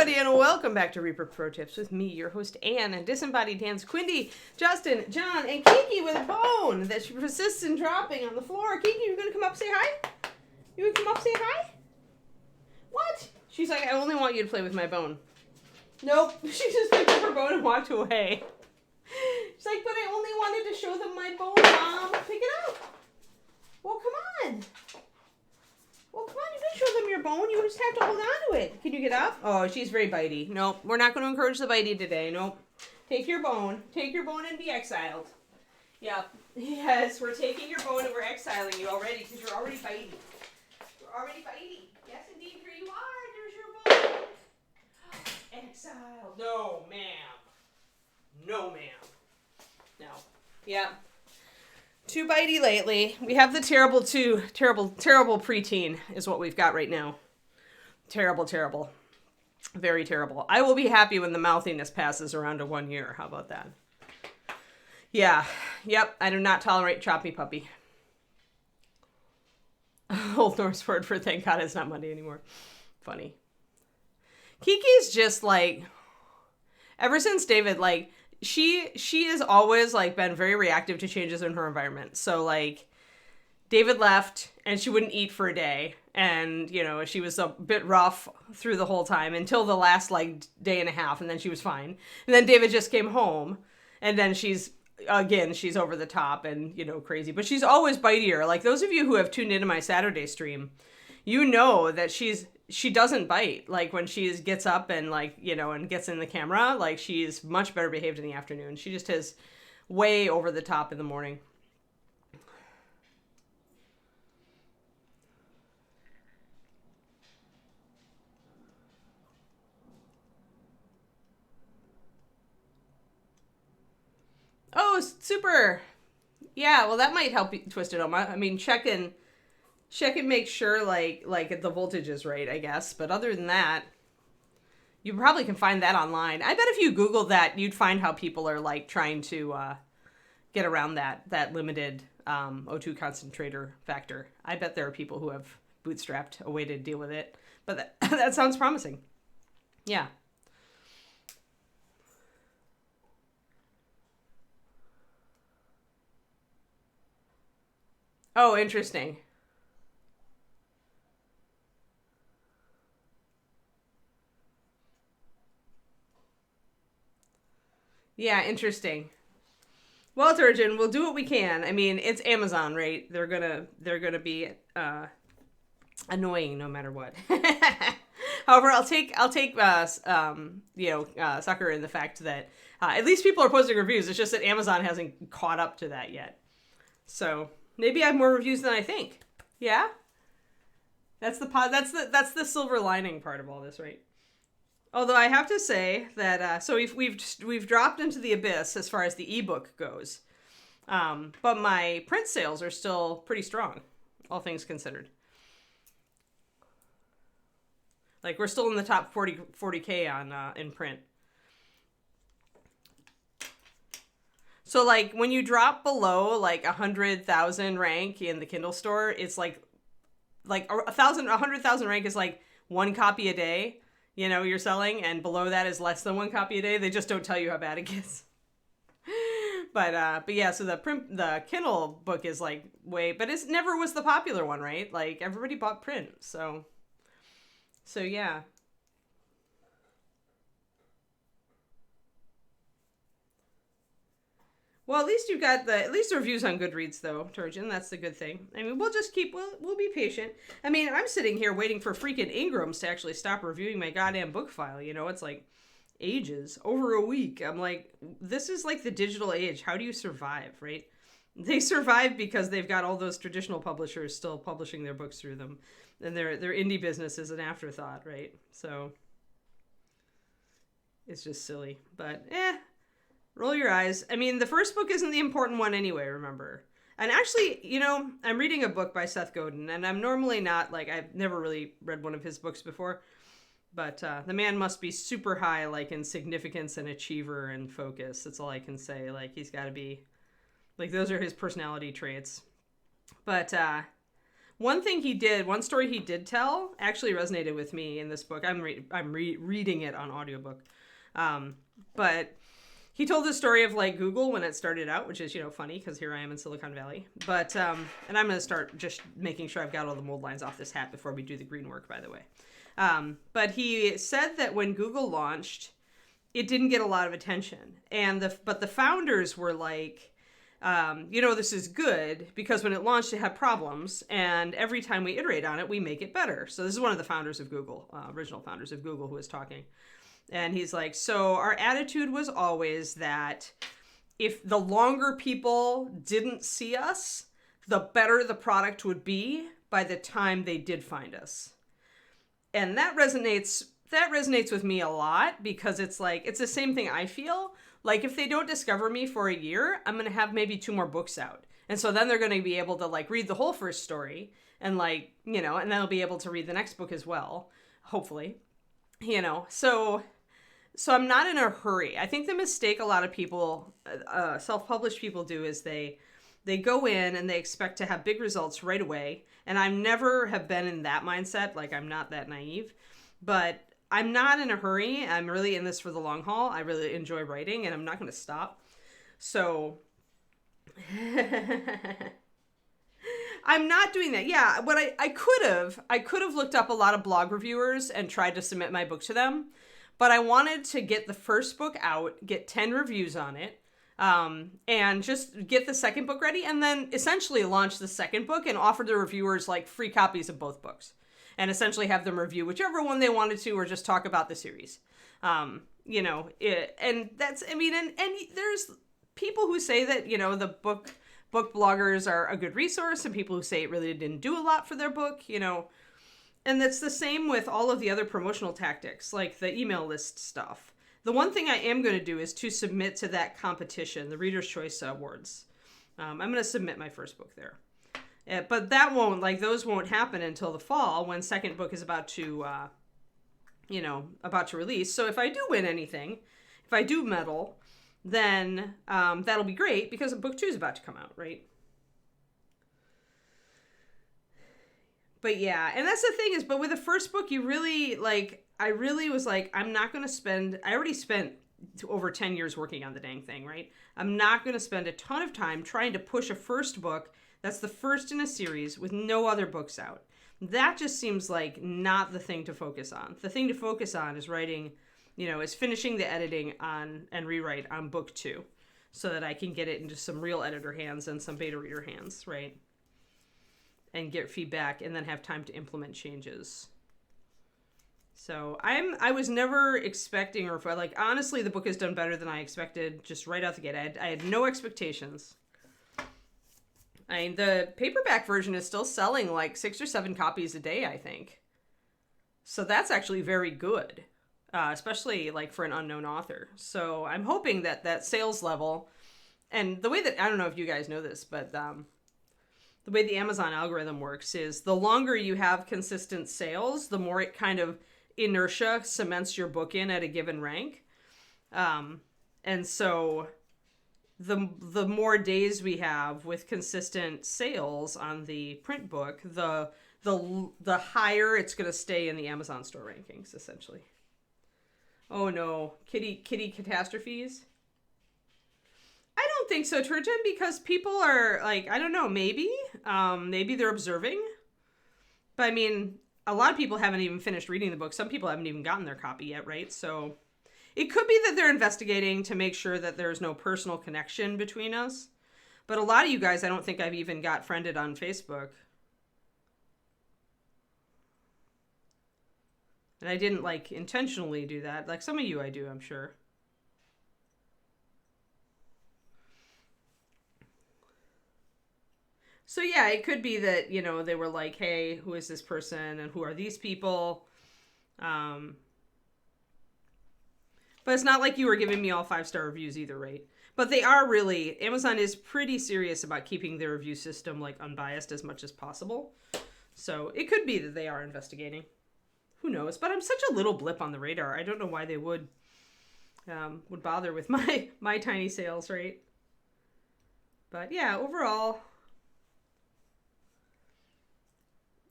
everybody, and welcome back to Reaper Pro Tips with me, your host, Anne, and disembodied hands, Quindy, Justin, John, and Kiki with a bone that she persists in dropping on the floor. Kiki, you gonna come up say hi? You gonna come up say hi? What? She's like, I only want you to play with my bone. Nope. She just picked up her bone and walked away. She's like, but I only wanted to show them my bone, Mom. Pick it up. Well, come on. Well, come on, you can show them your bone. You just have to hold on to it. Can you get up? Oh, she's very bitey. Nope, we're not going to encourage the bitey today. Nope. Take your bone. Take your bone and be exiled. Yep. Yes, we're taking your bone and we're exiling you already because you're already bitey. You're already bitey. Yes, indeed, here you are. There's your bone. Exiled. No, ma'am. No, ma'am. No. Yeah. Too bitey lately. We have the terrible preteen is what we've got right now. Terrible. Very terrible. I will be happy when the mouthiness passes around to 1 year. How about that? Yeah. Yep. I do not tolerate choppy puppy. Old Norse word for thank God it's not Monday anymore. Funny. Kiki's just like, ever since David, like, she has always like been very reactive to changes in her environment. So like David left and she wouldn't eat for a day, and you know, she was a bit rough through the whole time until the last like day and a half, and then she was fine. And then David just came home, and then she's over the top and, you know, crazy, but she's always bitier. Like those of you who have tuned into my Saturday stream, you know that she doesn't bite. Like when she gets up and like, you know, and gets in the camera, like she's much better behaved in the afternoon. She just is way over the top in the morning. Oh, super. Yeah, well that might help you twist it on. I mean, check and make sure like the voltage is right, I guess. But other than that, you probably can find that online. I bet if you Google that, you'd find how people are like trying to get around that limited O2 concentrator factor. I bet there are people who have bootstrapped a way to deal with it. But that sounds promising. Yeah. Oh, interesting. Yeah, interesting. Well, Turgeon, we'll do what we can. I mean, it's Amazon, right? They're gonna be annoying no matter what. However, I'll take sucker in the fact that at least people are posting reviews. It's just that Amazon hasn't caught up to that yet. So maybe I have more reviews than I think. Yeah, that's the silver lining part of all this, right? Although I have to say that so we've dropped into the abyss as far as the ebook goes, but my print sales are still pretty strong, all things considered. Like we're still in the top 40K on in print. So like when you drop below like 100,000 rank in the Kindle store, it's like 100,000 rank is like one copy a day. You know, you're selling, and below that is less than one copy a day. They just don't tell you how bad it gets. But yeah, so the Kindle book is like way, but it never was the popular one, right? Like everybody bought print, so yeah. Well, at least you've got at least the reviews on Goodreads, though, Turgeon. That's the good thing. I mean, we'll be patient. I mean, I'm sitting here waiting for freaking Ingrams to actually stop reviewing my goddamn book file. You know, it's like ages, over a week. I'm like, this is like the digital age. How do you survive, right? They survive because they've got all those traditional publishers still publishing their books through them, and their indie business is an afterthought, right? So it's just silly, but roll your eyes. I mean, the first book isn't the important one anyway, remember? And actually, you know, I'm reading a book by Seth Godin, and I'm normally not, like, I've never really read one of his books before, but the man must be super high, like, in significance and achiever and focus. That's all I can say. Like, he's got to be, like, those are his personality traits. But One story he did tell actually resonated with me in this book. I'm reading it on audiobook. But he told the story of like Google when it started out, which is, funny because here I am in Silicon Valley. But, and I'm going to start just making sure I've got all the mold lines off this hat before we do the green work, by the way. But he said that when Google launched, it didn't get a lot of attention. But the founders were like, this is good because when it launched, it had problems. And every time we iterate on it, we make it better. So this is one of the founders of Google, original founders of Google, who was talking. And he's like, so our attitude was always that if the longer people didn't see us, the better the product would be by the time they did find us. And that resonates with me a lot because it's like, it's the same thing I feel. Like if they don't discover me for a year, I'm going to have maybe 2 more books out. And so then they're going to be able to like read the whole first story and like, and then they'll be able to read the next book as well, hopefully, So I'm not in a hurry. I think the mistake a lot of people, self-published people do is they go in and they expect to have big results right away. And I never have been in that mindset. Like I'm not that naive, but I'm not in a hurry. I'm really in this for the long haul. I really enjoy writing and I'm not going to stop. So I'm not doing that. Yeah. What I could have looked up a lot of blog reviewers and tried to submit my book to them. But I wanted to get the first book out, get 10 reviews on it, and just get the second book ready, and then essentially launch the second book and offer the reviewers like free copies of both books, and essentially have them review whichever one they wanted to, or just talk about the series. And that's, and there's people who say that, the book bloggers are a good resource, and people who say it really didn't do a lot for their book, And that's the same with all of the other promotional tactics, like the email list stuff. The one thing I am going to do is to submit to that competition, the Reader's Choice Awards. I'm going to submit my first book there. But those won't happen until the fall when second book is about to release. So if I do win anything, if I do medal, then that'll be great because book 2 is about to come out, right? But yeah, and that's the thing is, but with the first book, you really, I really was like, I already spent over 10 years working on the dang thing, right? I'm not going to spend a ton of time trying to push a first book that's the first in a series with no other books out. That just seems like not the thing to focus on. The thing to focus on is writing, is finishing the editing on and rewrite on book 2 so that I can get it into some real editor hands and some beta reader hands, right? And get feedback and then have time to implement changes. So I was never expecting, honestly, the book has done better than I expected just right out the gate. I had no expectations. The paperback version is still selling like 6 or 7 copies a day, I think. So that's actually very good, especially like for an unknown author. So I'm hoping that sales level, and the way that, I don't know if you guys know this, but the way the Amazon algorithm works is the longer you have consistent sales, the more it kind of inertia cements your book in at a given rank. And so the more days we have with consistent sales on the print book, the higher it's going to stay in the Amazon store rankings, essentially. Oh no, kitty catastrophes. I don't think so, Turgeon, because people are like, I don't know, maybe they're observing. But a lot of people haven't even finished reading the book. Some people haven't even gotten their copy yet, right? So it could be that they're investigating to make sure that there's no personal connection between us. But a lot of you guys, I don't think I've even got friended on Facebook. And I didn't intentionally do that. Like some of you I do, I'm sure. So yeah, it could be that, they were like, hey, who is this person and who are these people? But it's not like you were giving me all 5-star reviews either, right? But they are really, Amazon is pretty serious about keeping their review system unbiased as much as possible. So it could be that they are investigating. Who knows? But I'm such a little blip on the radar. I don't know why they would bother with my tiny sales, right? But yeah, overall,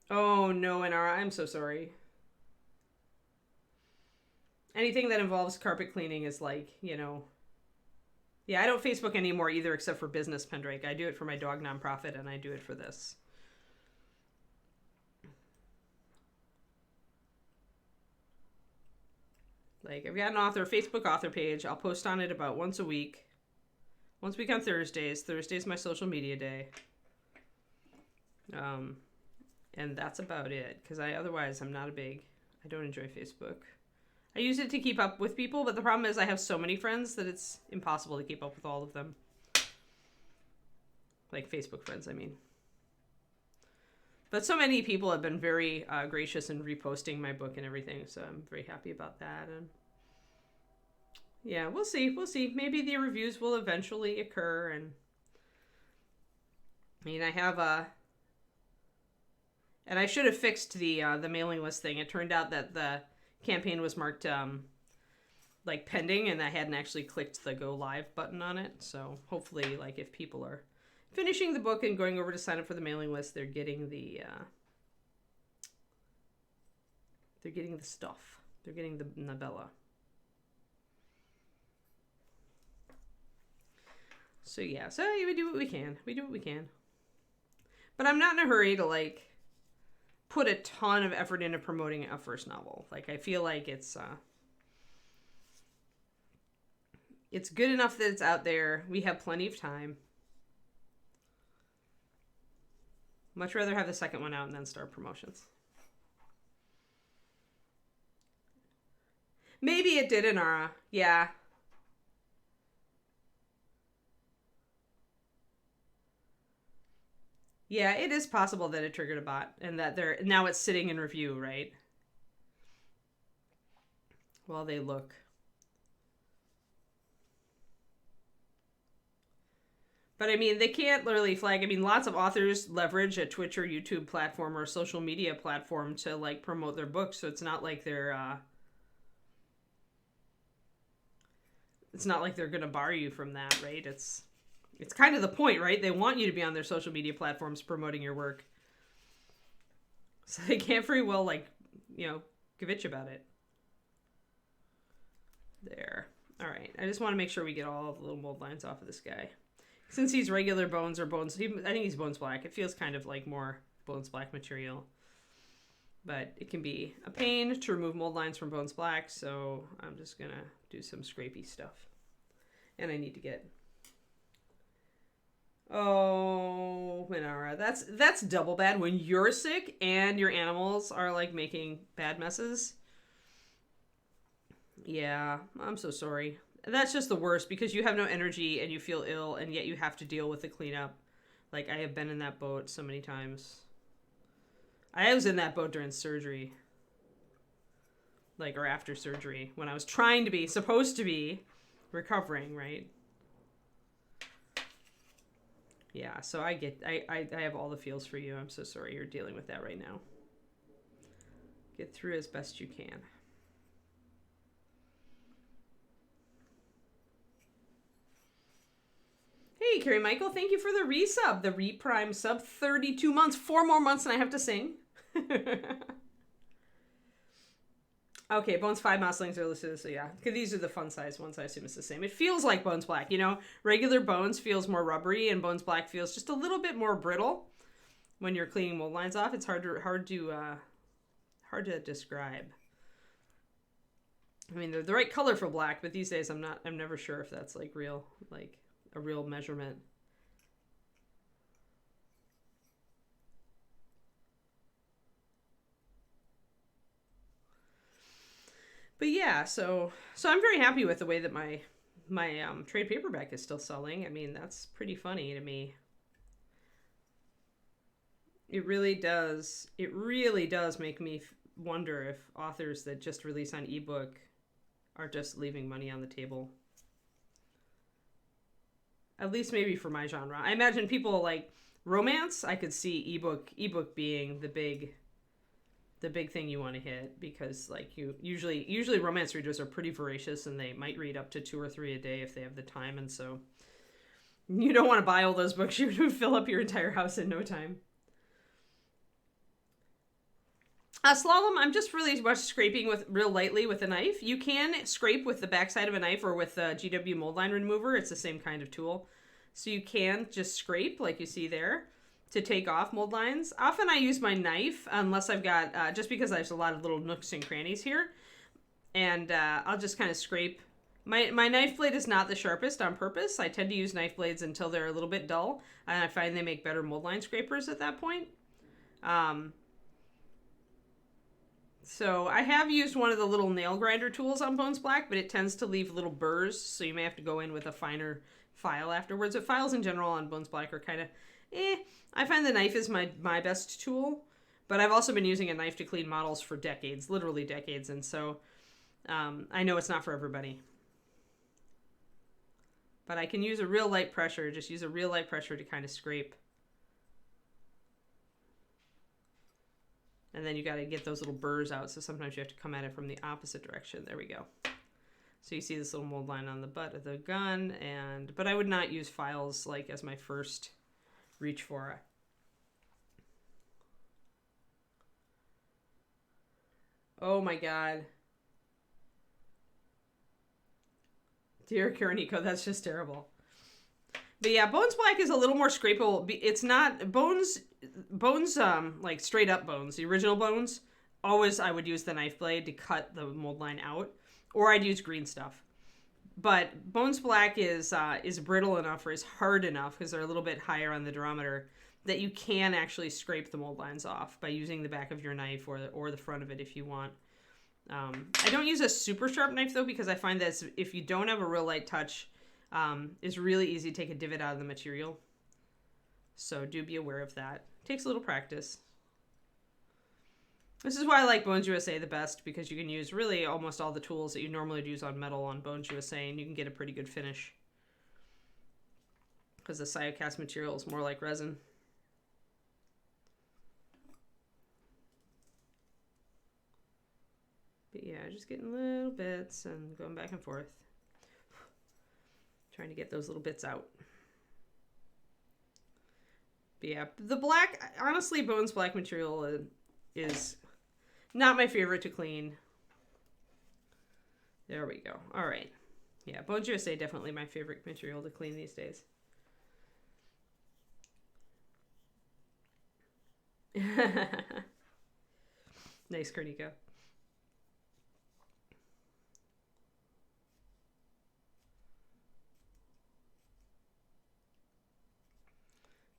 Oh, no, Inara, I'm so sorry. Anything that involves carpet cleaning is like, Yeah, I don't Facebook anymore either, except for business, Pendrake. I do it for my dog nonprofit, and I do it for this. Like, I've got an Facebook author page. I'll post on it about once a week. Once a week on Thursdays. Thursday's my social media day. And that's about it. Because otherwise, I'm not I don't enjoy Facebook. I use it to keep up with people, but the problem is I have so many friends that it's impossible to keep up with all of them. Like Facebook friends, I mean. But so many people have been very gracious in reposting my book and everything, so I'm very happy about that. And yeah, we'll see. We'll see. Maybe the reviews will eventually occur. And I mean, I have and I should have fixed the mailing list thing. It turned out that the campaign was marked like pending, and I hadn't actually clicked the go live button on it. So hopefully, like, if people are finishing the book and going over to sign up for the mailing list, they're getting the stuff. They're getting the novella. So yeah, so we do what we can. We do what we can. But I'm not in a hurry to like put a ton of effort into promoting a first novel. Like, I feel like it's good enough that it's out there. We have plenty of time. Much rather have the second one out and then start promotions. Maybe it did, Inara. Yeah. Yeah, it is possible that it triggered a bot and that now it's sitting in review, right? While they look. But I mean, they can't literally flag. I mean, lots of authors leverage a Twitch or YouTube platform or social media platform to like promote their books. So it's not like they're going to bar you from that, right? It's kind of the point, right? They want you to be on their social media platforms promoting your work. So they can't very well, like, give itch about it. There. All right. I just want to make sure we get all the little mold lines off of this guy. Since he's regular bones or bones, I think he's bones black. It feels kind of like more bones black material. But it can be a pain to remove mold lines from bones black, so I'm just going to do some scrapey stuff. And I need to get... Oh, Minara, that's double bad when you're sick and your animals are like making bad messes. Yeah, I'm so sorry. That's just the worst because you have no energy and you feel ill and yet you have to deal with the cleanup. Like, I have been in that boat so many times. I was in that boat during surgery. Like, or after surgery when I was supposed to be recovering, right? Yeah, so I have all the feels for you. I'm so sorry you're dealing with that right now. Get through as best you can. Hey, Carrie Michael, thank you for the resub. The reprime sub, 32 months. 4 more months and I have to sing. Okay, Bones 5 Mouslings are listed, so yeah. These are the fun size ones. I assume it's the same. It feels like Bones Black, Regular Bones feels more rubbery and Bones Black feels just a little bit more brittle when you're cleaning mold lines off. It's hard to describe. I mean, they're the right color for black, but these days I'm never sure if that's like real, like a real measurement. But yeah, so I'm very happy with the way that my trade paperback is still selling. I mean, that's pretty funny to me. It really does make me wonder if authors that just release on ebook are just leaving money on the table. At least maybe for my genre. I imagine people like romance, I could see ebook being the big thing you want to hit, because like usually romance readers are pretty voracious and they might read up to 2 or 3 a day if they have the time, and so you don't want to buy all those books. You would fill up your entire house in no time. Slalom, I'm just really much scraping with real lightly with a knife. You can scrape with the backside of a knife or with a GW mold line remover. It's the same kind of tool. So you can just scrape like you see there to take off mold lines. Often I use my knife unless I've got, just because there's a lot of little nooks and crannies here. And I'll just kind of scrape. My knife blade is not the sharpest on purpose. I tend to use knife blades until they're a little bit dull. And I find they make better mold line scrapers at that point. So I have used one of the little nail grinder tools on Bones Black, but it tends to leave little burrs, so you may have to go in with a finer file afterwards. But files in general on Bones Black are kind of, I find the knife is my best tool, but I've also been using a knife to clean models for decades, literally decades, and so I know it's not for everybody. But I can use a real light pressure, just use a real light pressure to kind of scrape. And then you got to get those little burrs out, so sometimes you have to come at it from the opposite direction. There we go. So you see this little mold line on the butt of the gun, but I would not use files like as my first reach for it. Oh my god. Dear Karanico, that's just terrible. But yeah, Bones Black is a little more scrapable. It's not Bones like straight up Bones, the original Bones. Always I would use the knife blade to cut the mold line out, or I'd use green stuff. But Bones Black is brittle enough or is hard enough because they're a little bit higher on the durometer that you can actually scrape the mold lines off by using the back of your knife or the front of it if you want. I don't use a super sharp knife though because I find that if you don't have a real light touch, it's really easy to take a divot out of the material. So do be aware of that. Takes a little practice. This is why I like Bones USA the best, because you can use really almost all the tools that you normally use on metal on Bones USA, and you can get a pretty good finish. Because the Cyocast material is more like resin. But yeah, just getting little bits and going back and forth. Trying to get those little bits out. But yeah, the black, honestly, Bones Black material is not my favorite to clean. There we go. All right. Yeah, Bones USA definitely my favorite material to clean these days. Nice, Kornico.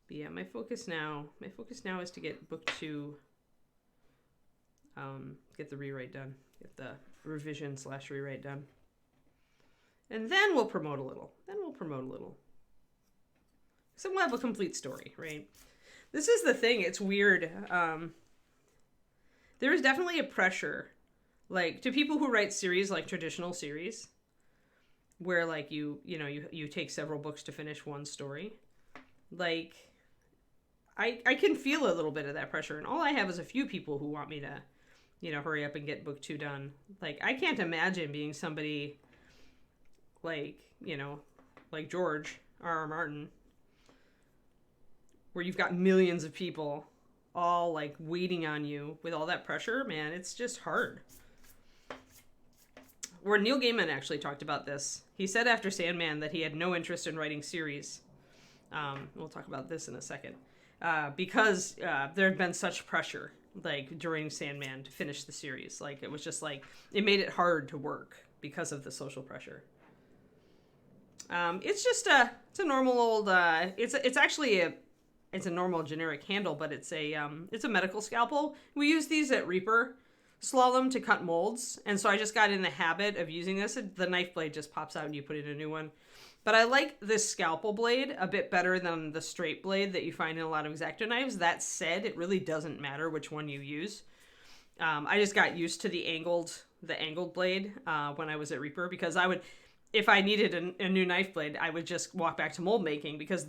But yeah, my focus now is to get book 2, get the rewrite done, get the revision / rewrite done. And then we'll promote a little. So we'll have a complete story, right? This is the thing, it's weird. There is definitely a pressure, like, to people who write series, like traditional series, where, like, you take several books to finish one story. Like, I can feel a little bit of that pressure, and all I have is a few people who want me to, hurry up and get book 2 done. Like, I can't imagine being somebody like, like George R.R. Martin, where you've got millions of people all, like, waiting on you with all that pressure. Man, it's just hard. Where Neil Gaiman actually talked about this. He said after Sandman that he had no interest in writing series. We'll talk about this in a second. Because there had been such pressure, like, during Sandman to finish the series. Like, it was just, like, it made it hard to work because of the social pressure. It's just it's a normal old, it's actually it's a normal generic handle, but it's a medical scalpel. We use these at Reaper Slalom to cut molds, and so I just got in the habit of using this. The knife blade just pops out and you put in a new one. But I like this scalpel blade a bit better than the straight blade that you find in a lot of X-Acto knives. That said, it really doesn't matter which one you use. I just got used to the angled blade when I was at Reaper, because if I needed a new knife blade, I would just walk back to mold making, because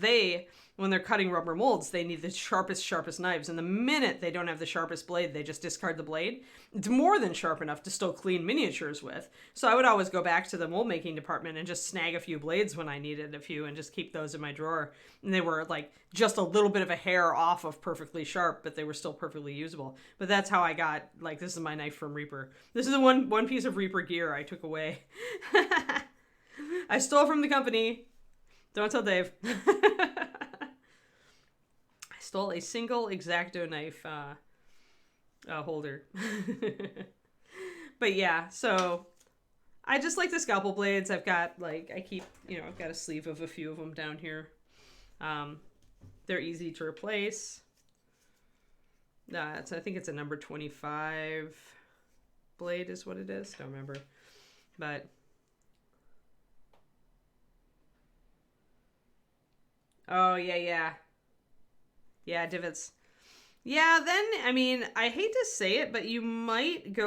when they're cutting rubber molds, they need the sharpest knives. And the minute they don't have the sharpest blade, they just discard the blade. It's more than sharp enough to still clean miniatures with. So I would always go back to the mold making department and just snag a few blades when I needed a few and just keep those in my drawer. And they were like just a little bit of a hair off of perfectly sharp, but they were still perfectly usable. But that's how I got, like, this is my knife from Reaper. This is the one piece of Reaper gear I took away. I stole from the company. Don't tell Dave. I stole a single X-Acto knife holder. But yeah, so I just like the scalpel blades. I've got, like, I've got a sleeve of a few of them down here. They're easy to replace. I think it's a number 25 blade is what it is. Don't remember. But oh, yeah, divots. Yeah, then, I mean, I hate to say it, but you might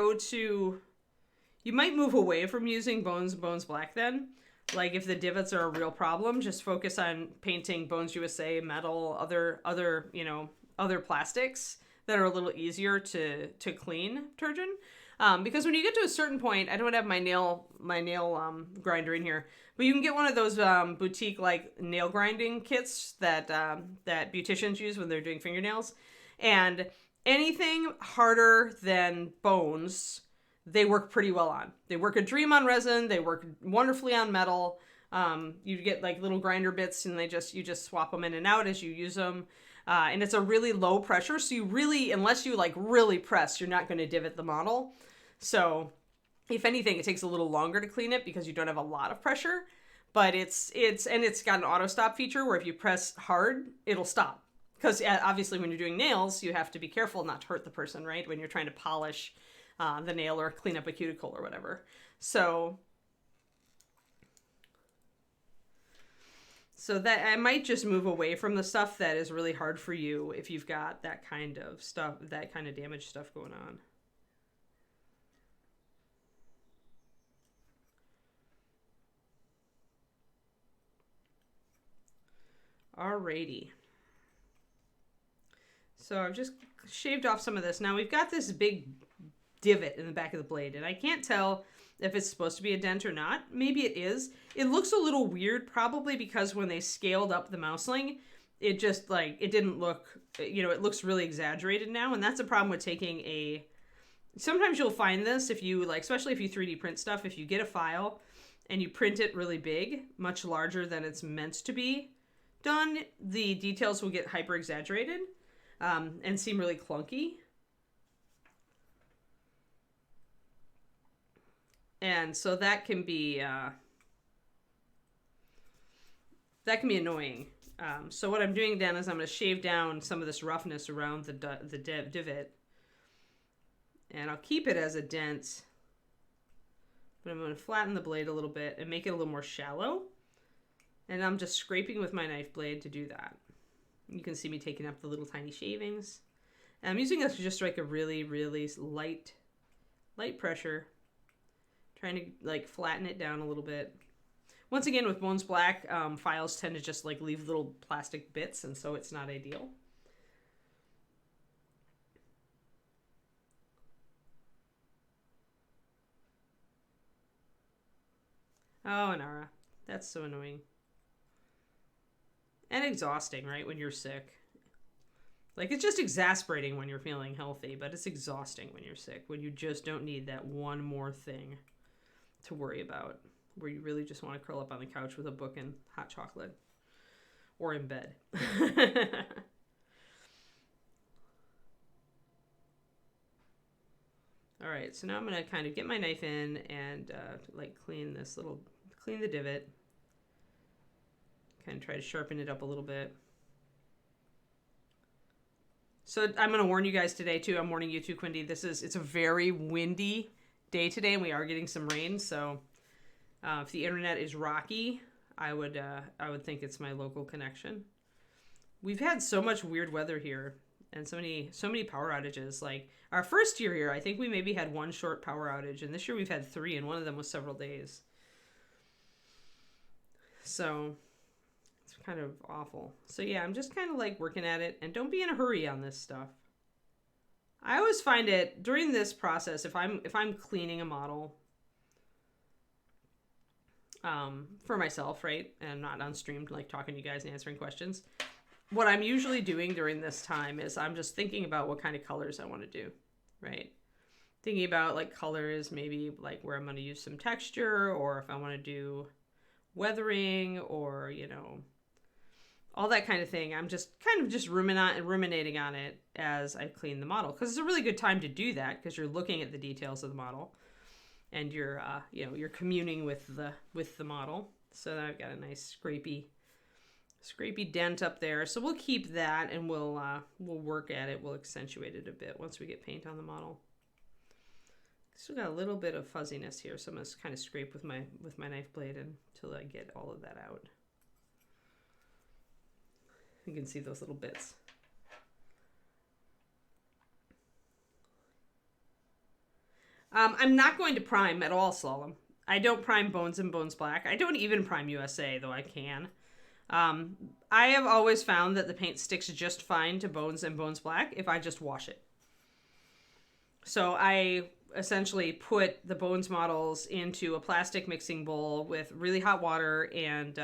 move away from using Bones Black then. Like, if the divots are a real problem, just focus on painting Bones USA, metal, other plastics that are a little easier to clean, Turgeon. Because when you get to a certain point, I don't have my nail grinder in here, but you can get one of those boutique like nail grinding kits that beauticians use when they're doing fingernails, and anything harder than bones, they work pretty well on. They work a dream on resin. They work wonderfully on metal. You get like little grinder bits, and you just swap them in and out as you use them. And it's a really low pressure, so you really, unless you like really press, you're not going to divot the model. So if anything, it takes a little longer to clean it because you don't have a lot of pressure, but it's got an auto stop feature where if you press hard, it'll stop. Because obviously when you're doing nails, you have to be careful not to hurt the person, right? When you're trying to polish the nail or clean up a cuticle or whatever. So that I might just move away from the stuff that is really hard for you if you've got that kind of stuff, that kind of damage stuff going on. Alrighty. So I've just shaved off some of this. Now we've got this big divot in the back of the blade, and I can't tell if it's supposed to be a dent or not. Maybe it is. It looks a little weird, probably because when they scaled up the Mousling, it just it didn't look, it looks really exaggerated now. And that's a problem with taking sometimes you'll find this if you especially if you 3D print stuff, if you get a file and you print it really big, much larger than it's meant to be done, the details will get hyper exaggerated and seem really clunky. And so that can be annoying. So what I'm doing then is I'm going to shave down some of this roughness around the divot, and I'll keep it as a dent, but I'm going to flatten the blade a little bit and make it a little more shallow. And I'm just scraping with my knife blade to do that. You can see me taking up the little tiny shavings. And I'm using this to just strike a really, really light pressure. Trying to flatten it down a little bit. Once again, with Bones Black, files tend to just leave little plastic bits, and so it's not ideal. Oh, Nara, that's so annoying. And exhausting, right, when you're sick. It's just exasperating when you're feeling healthy, but it's exhausting when you're sick, when you just don't need that one more thing to worry about, where you really just want to curl up on the couch with a book and hot chocolate, or in bed. All right, so now I'm going to kind of get my knife in and clean the divot. Kind of try to sharpen it up a little bit. So I'm going to warn you guys today too. I'm warning you too, Quindy. It's a very windy day today, and we are getting some rain. So if the internet is rocky, I would think it's my local connection. We've had so much weird weather here, and so many power outages. Our first year here, I think we maybe had one short power outage, and this year we've had 3, and one of them was several days. So it's kind of awful. So yeah, I'm just kind of like working at it, and don't be in a hurry on this stuff. I always find it during this process, if I'm cleaning a model for myself, right, and not on stream like talking to you guys and answering questions, what I'm usually doing during this time is I'm just thinking about what kind of colors I want to do, right? Thinking about like colors, maybe like where I'm going to use some texture, or if I want to do weathering, or all that kind of thing. I'm just kind of just ruminating on it as I clean the model, because it's a really good time to do that, because you're looking at the details of the model, and you're you're communing with the model. So I've got a nice scrapey dent up there. So we'll keep that, and we'll work at it. We'll accentuate it a bit once we get paint on the model. Still got a little bit of fuzziness here, so I'm gonna kind of scrape with my knife blade until I get all of that out. You can see those little bits. I'm not going to prime at all, Slalom. I don't prime Bones and Bones Black. I don't even prime USA, though I can. I have always found that the paint sticks just fine to Bones and Bones Black if I just wash it. So I essentially put the Bones models into a plastic mixing bowl with really hot water and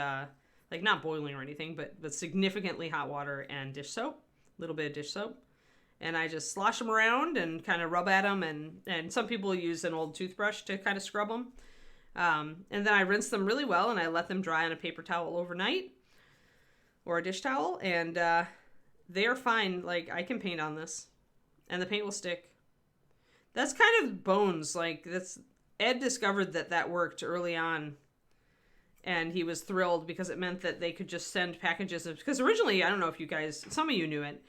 like not boiling or anything, but significantly hot water and dish soap, a little bit of dish soap. And I just slosh them around and kind of rub at them. And some people use an old toothbrush to kind of scrub them. And then I rinse them really well, and I let them dry on a paper towel overnight or a dish towel. And they are fine. Like, I can paint on this, and the paint will stick. That's kind of Bones. Like, Ed discovered that worked early on. And he was thrilled because it meant that they could just send packages of, because originally, I don't know if you guys, some of you knew it,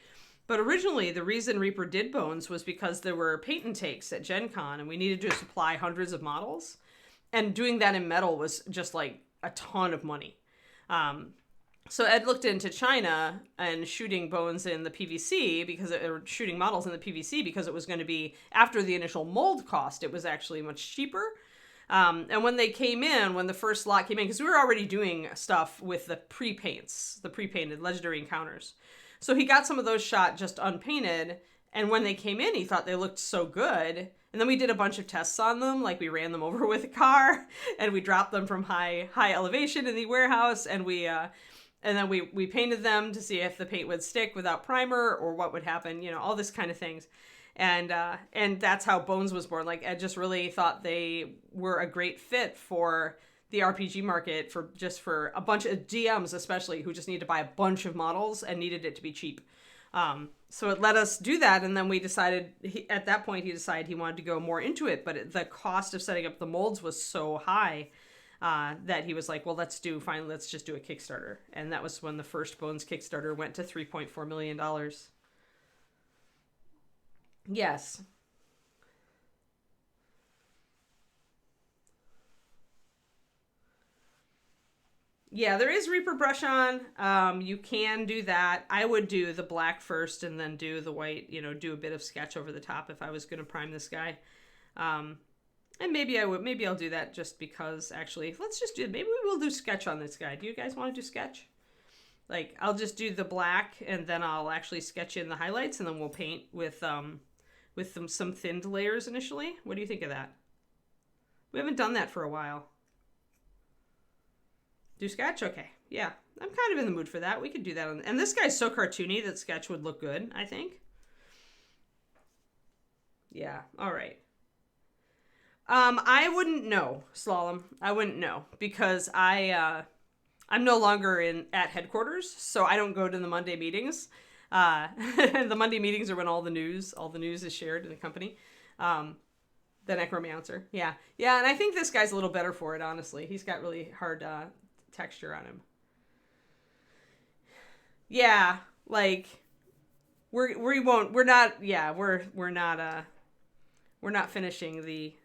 but originally the reason Reaper did Bones was because there were paint intakes at Gen Con and we needed to supply hundreds of models. And doing that in metal was just like a ton of money. So Ed looked into China and shooting Bones in the PVC or shooting models in the PVC because it was going to be, after the initial mold cost, it was actually much cheaper. And when they came in, when the first lot came in, because we were already doing stuff with the pre-paints, the pre-painted Legendary Encounters. So he got some of those shot just unpainted. And when they came in, he thought they looked so good. And then we did a bunch of tests on them. Like, we ran them over with a car and we dropped them from high elevation in the warehouse. And then we painted them to see if the paint would stick without primer or what would happen, all this kind of things. And that's how Bones was born. Like, Ed just really thought they were a great fit for the RPG market, for a bunch of DMs especially, who just needed to buy a bunch of models and needed it to be cheap. So it let us do that, and then we decided, at that point he decided he wanted to go more into it, but the cost of setting up the molds was so high that he was like, well, let's just do a Kickstarter. And that was when the first Bones Kickstarter went to $3.4 million. Yes. Yeah, there is Reaper brush on. You can do that. I would do the black first and then do the white, do a bit of sketch over the top if I was going to prime this guy. And maybe I'll do that just because, actually, maybe we will do sketch on this guy. Do you guys want to do sketch? Like, I'll just do the black and then I'll actually sketch in the highlights and then we'll paint with some thinned layers initially. What do you think of that? We haven't done that for a while. Do sketch? Okay. Yeah. I'm kind of in the mood for that. We could do that. And this guy's so cartoony that sketch would look good, I think. Yeah. All right. I wouldn't know, Slalom. I wouldn't know because I'm no longer at headquarters, so I don't go to the Monday meetings. The Monday meetings are when all the news is shared in the company. The Necromancer. Yeah. Yeah, and I think this guy's a little better for it, honestly. He's got really hard texture on him. Yeah, like we're not finishing the.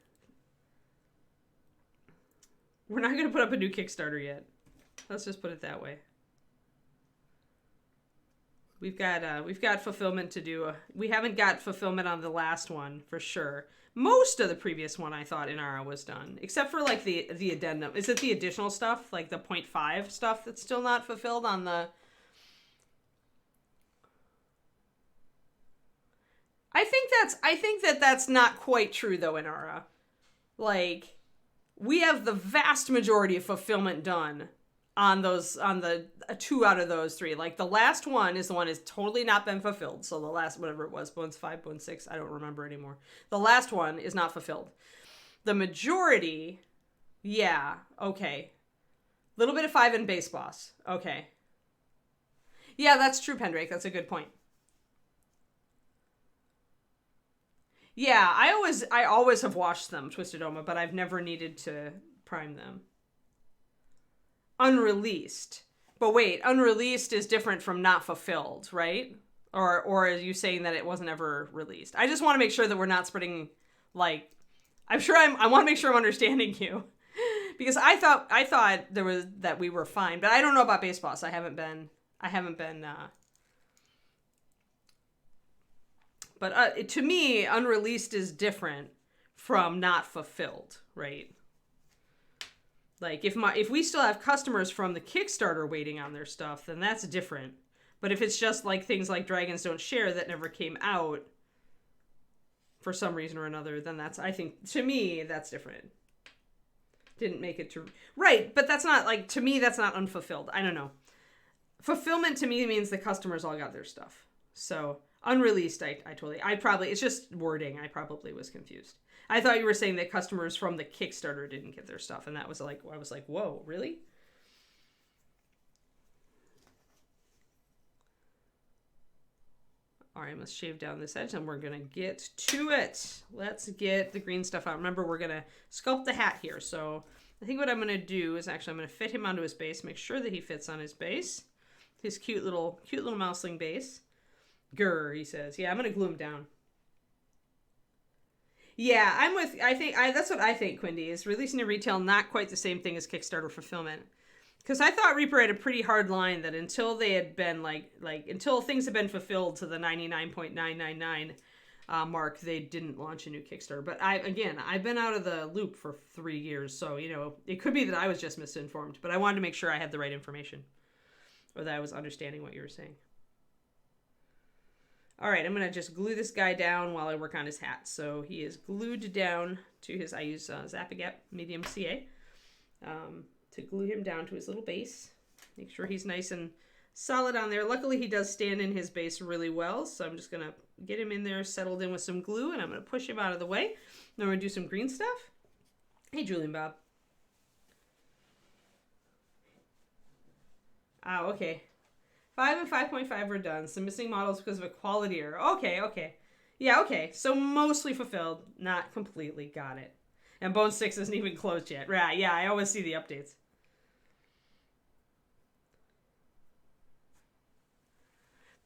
We're not going to put up a new Kickstarter yet. Let's just put it that way. We've got fulfillment to do. We haven't got fulfillment on the last one for sure. Most of the previous one I thought Inara was done, except for like the addendum. Is it the additional stuff, like the 0.5 stuff that's still not fulfilled on the? I think that's not quite true though, Inara. Like, we have the vast majority of fulfillment done on the 2 out of those 3. Like, the last one is the one that's totally not been fulfilled. So the last, whatever it was, Bones 5, Bones 6, I don't remember anymore. The last one is not fulfilled. The majority, yeah, okay. Little bit of 5 in Base Boss. Okay. Yeah, that's true, Pendrake. That's a good point. Yeah, I always have watched them, Twisted Oma, but I've never needed to prime them. Unreleased. But wait, unreleased is different from not fulfilled, right? Or are you saying that it wasn't ever released? I just want to make sure that we're not spreading, like, I want to make sure I'm understanding you. Because I thought there was, that we were fine, but I don't know about Base Boss. I haven't been, but to me, unreleased is different from not fulfilled, right? Like, if we still have customers from the Kickstarter waiting on their stuff, then that's different. But if it's just like things like Dragons Don't Share that never came out for some reason or another, then that's, I think, to me, that's different. Didn't make it to... Right, but that's not, like, to me, that's not unfulfilled. I don't know. Fulfillment to me means the customers all got their stuff. So, unreleased, it's just wording. I probably was confused. I thought you were saying that customers from the Kickstarter didn't get their stuff, and that was like, I was like, whoa, really? All right, let's shave down this edge, and we're gonna get to it. Let's get the green stuff out. Remember, we're gonna sculpt the hat here. So I think what I'm gonna do is actually I'm gonna fit him onto his base, make sure that he fits on his base, his cute little Mousling base. Grr, he says. Yeah, I'm gonna glue him down. Yeah, that's what I think, Quindy, is releasing to retail not quite the same thing as Kickstarter fulfillment. Because I thought Reaper had a pretty hard line that until they had been, until things had been fulfilled to the 99.999 mark, they didn't launch a new Kickstarter. But I've been out of the loop for 3 years, so, it could be that I was just misinformed. But I wanted to make sure I had the right information, or that I was understanding what you were saying. All right, I'm going to just glue this guy down while I work on his hat. So he is glued down to his, I use Zap-A-Gap Medium CA to glue him down to his little base. Make sure he's nice and solid on there. Luckily, he does stand in his base really well. So I'm just going to get him in there, settled in with some glue, and I'm going to push him out of the way. Then we're going to do some green stuff. Hey, Julian Bob. Oh, okay. 5 and 5.5 were done. Some missing models because of a quality error. Okay. Yeah, okay. So mostly fulfilled. Not completely. Got it. And Bone 6 isn't even closed yet. Right, yeah, I always see the updates.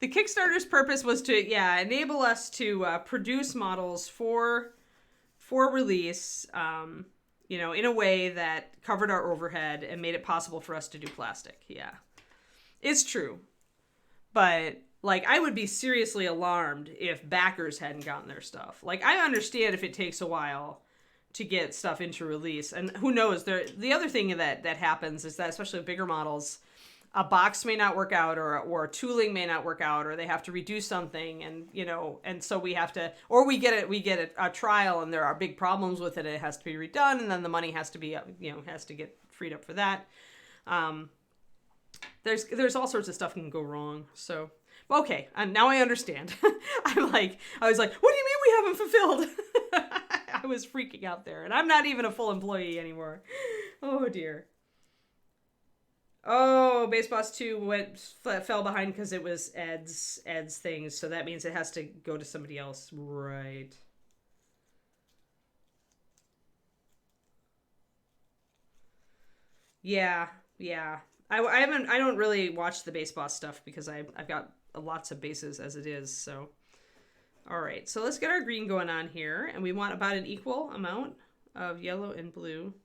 The Kickstarter's purpose was to, enable us to produce models for release, in a way that covered our overhead and made it possible for us to do plastic. Yeah. It's true. But, I would be seriously alarmed if backers hadn't gotten their stuff. I understand if it takes a while to get stuff into release. And who knows, the other thing that happens is that, especially with bigger models, a box may not work out, or tooling may not work out, or they have to redo something, and, and so we have to, or we get a trial and there are big problems with it, it has to be redone, and then the money has to be, has to get freed up for that. There's all sorts of stuff can go wrong. So, okay, now I understand. I was like, what do you mean we haven't fulfilled? I was freaking out there, and I'm not even a full employee anymore. Oh dear. Oh, Base Boss 2 fell behind because it was Ed's things, so that means it has to go to somebody else, right? Yeah. I don't really watch the Base Boss stuff because I've got lots of bases as it is, so. All right, so let's get our green going on here, and we want about an equal amount of yellow and blue.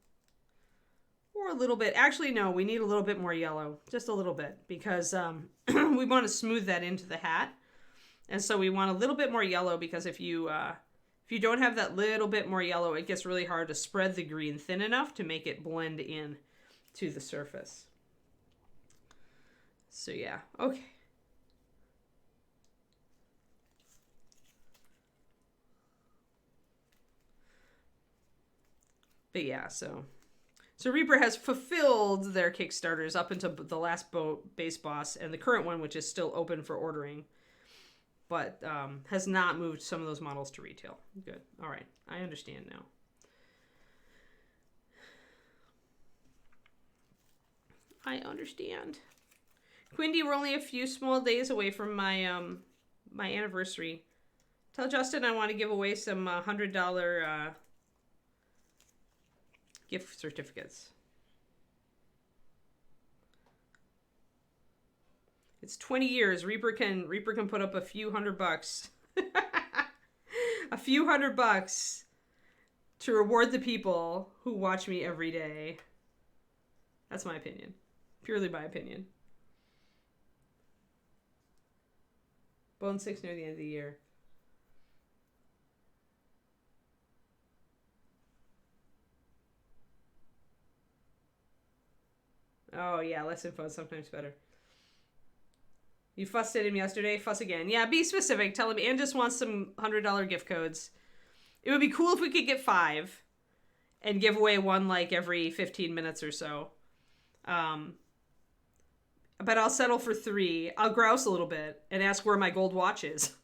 Or pour a little bit. Actually, no, we need a little bit more yellow. Just a little bit. Because we want to smooth that into the hat. And so we want a little bit more yellow because if you don't have that little bit more yellow, it gets really hard to spread the green thin enough to make it blend in to the surface. So yeah, okay. But yeah, so Reaper has fulfilled their Kickstarters up into the last base boss and the current one, which is still open for ordering. But has not moved some of those models to retail. Good. All right. I understand now. I understand. Quindy, we're only a few small days away from my my anniversary. Tell Justin I want to give away some $100 gift certificates. It's 20 years. Reaper can put up a few $100. A few $100 to reward the people who watch me every day. That's my opinion. Purely my opinion. Bone 6 near the end of the year. Oh yeah, less info is sometimes better. You fussed at him yesterday, fuss again. Yeah, be specific. Tell him Ann just wants some $100 gift codes. It would be cool if we could get 5 and give away one like every 15 minutes or so. But I'll settle for 3. I'll grouse a little bit and ask where my gold watch is.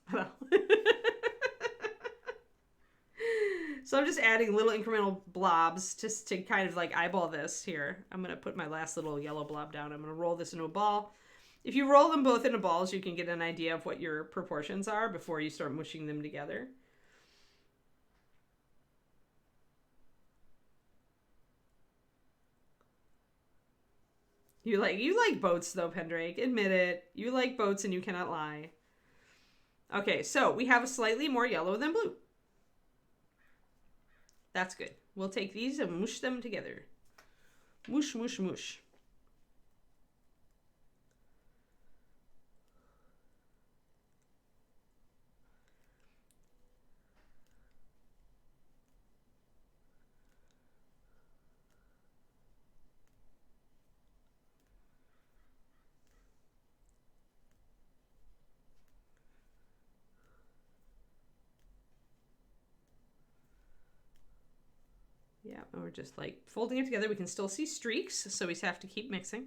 So I'm just adding little incremental blobs just to kind of like eyeball this here. I'm going to put my last little yellow blob down. I'm going to roll this into a ball. If you roll them both into balls, you can get an idea of what your proportions are before you start mushing them together. You like boats though, Pendrake. Admit it. You like boats and you cannot lie. Okay, so we have a slightly more yellow than blue. That's good. We'll take these and mush them together. Mush, mush, mush. Yeah, and we're just like folding it together. We can still see streaks, so we have to keep mixing.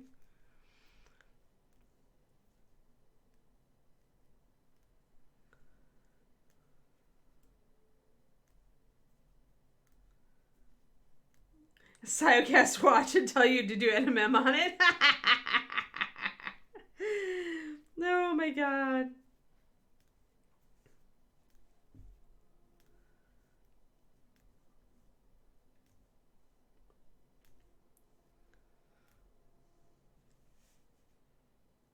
Siocast watch and tell you to do NMM on it. Oh my god.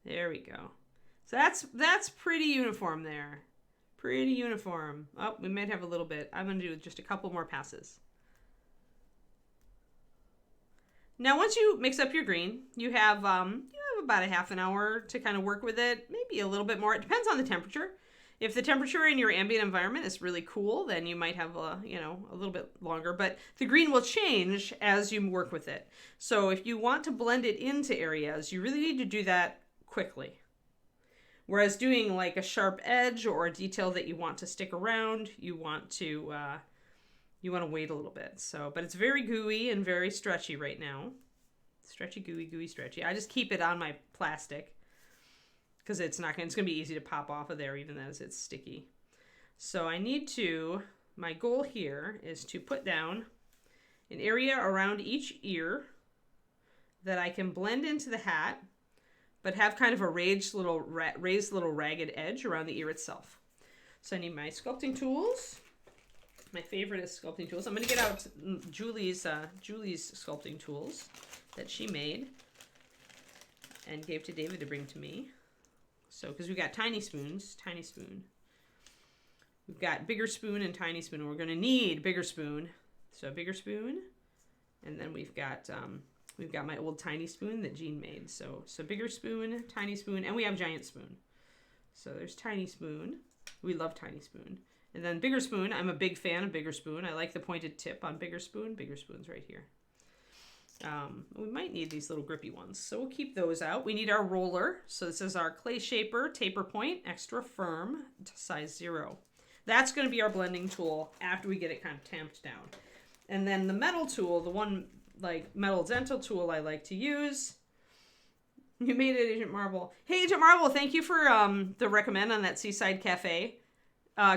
There we go. So that's pretty uniform there. Pretty uniform. Oh, we might have a little bit. I'm going to do just a couple more passes. Now, once you mix up your green, you have about a half an hour to kind of work with it. Maybe a little bit more. It depends on the temperature. If the temperature in your ambient environment is really cool, then you might have a little bit longer. But the green will change as you work with it. So if you want to blend it into areas, you really need to do that quickly. Whereas doing like a sharp edge or a detail that you want to stick around, you want to wait a little bit. So, but it's very gooey and very stretchy right now. Stretchy, gooey, gooey, stretchy. I just keep it on my plastic because it's going to be easy to pop off of there even as it's sticky. So my goal here is to put down an area around each ear that I can blend into the hat, but have kind of a raised little ragged edge around the ear itself. So I need my sculpting tools. My favorite is sculpting tools. I'm going to get out Julie's sculpting tools that she made and gave to David to bring to me. So, because we've got tiny spoons, tiny spoon. We've got bigger spoon and tiny spoon. We're going to need bigger spoon. So bigger spoon. And then we've got We've got my old tiny spoon that Jean made. So bigger spoon, tiny spoon, and we have giant spoon. So there's tiny spoon. We love tiny spoon. And then bigger spoon. I'm a big fan of bigger spoon. I like the pointed tip on bigger spoon. Bigger spoon's right here. We might need these little grippy ones, so we'll keep those out. We need our roller. So this is our clay shaper taper point, extra firm, size 0. That's going to be our blending tool after we get it kind of tamped down. And then the metal tool, the one like metal dental tool I like to use. You made it, Agent Marvel. Hey, Agent Marvel, thank you for the recommend on that Seaside Cafe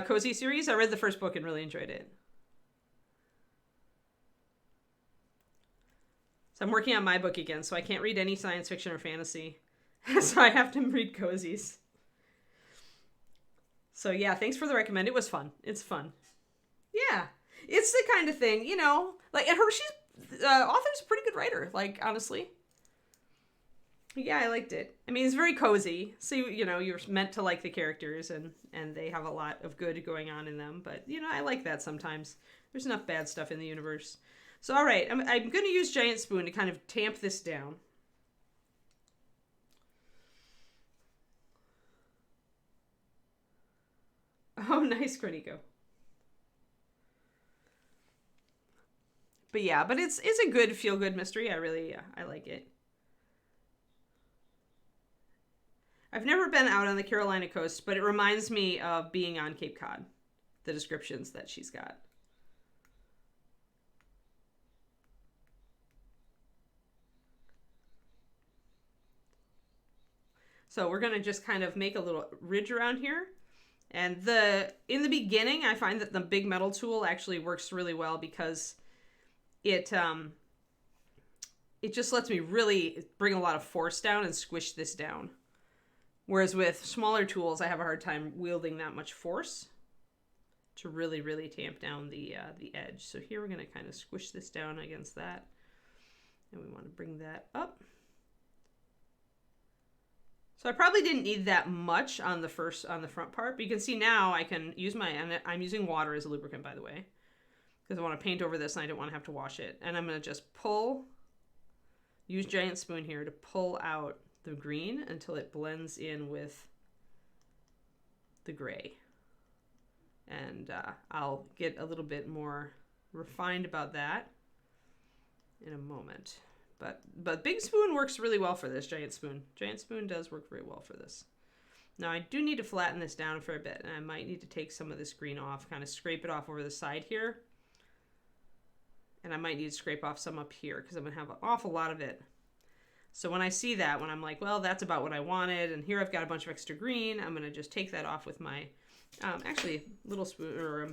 cozy series. I read the first book and really enjoyed it. So I'm working on my book again, so I can't read any science fiction or fantasy. So I have to read cozies. So yeah, thanks for the recommend. It was fun. It's fun. Yeah. It's the kind of thing, you know, like, and Hershey's author's a pretty good writer, like, honestly. Yeah, I liked it. I mean, it's very cozy. So, you know, you're meant to like the characters and they have a lot of good going on in them. But, you know, I like that sometimes. There's enough bad stuff in the universe. So, all right, I'm going to use giant spoon to kind of tamp this down. Oh, nice, Croniko. But yeah, but it's a good feel-good mystery. I like it. I've never been out on the Carolina coast, but it reminds me of being on Cape Cod, the descriptions that she's got. So we're going to just kind of make a little ridge around here. And in the beginning, I find that the big metal tool actually works really well because it just lets me really bring a lot of force down and squish this down. Whereas with smaller tools, I have a hard time wielding that much force to really, really tamp down the edge. So here we're going to kind of squish this down against that. And we want to bring that up. So I probably didn't need that much on the front part, but you can see now I can use and I'm using water as a lubricant, by the way, because I want to paint over this and I don't want to have to wash it. And I'm going to just use giant spoon here to pull out the green until it blends in with the gray. And I'll get a little bit more refined about that in a moment. But big spoon works really well for this, giant spoon. Giant spoon does work very well for this. Now I do need to flatten this down for a bit, and I might need to take some of this green off, kind of scrape it off over the side here. And I might need to scrape off some up here because I'm going to have an awful lot of it. So when I see that, when I'm like, well, that's about what I wanted, and here I've got a bunch of extra green, I'm going to just take that off with my, actually, little spoon, or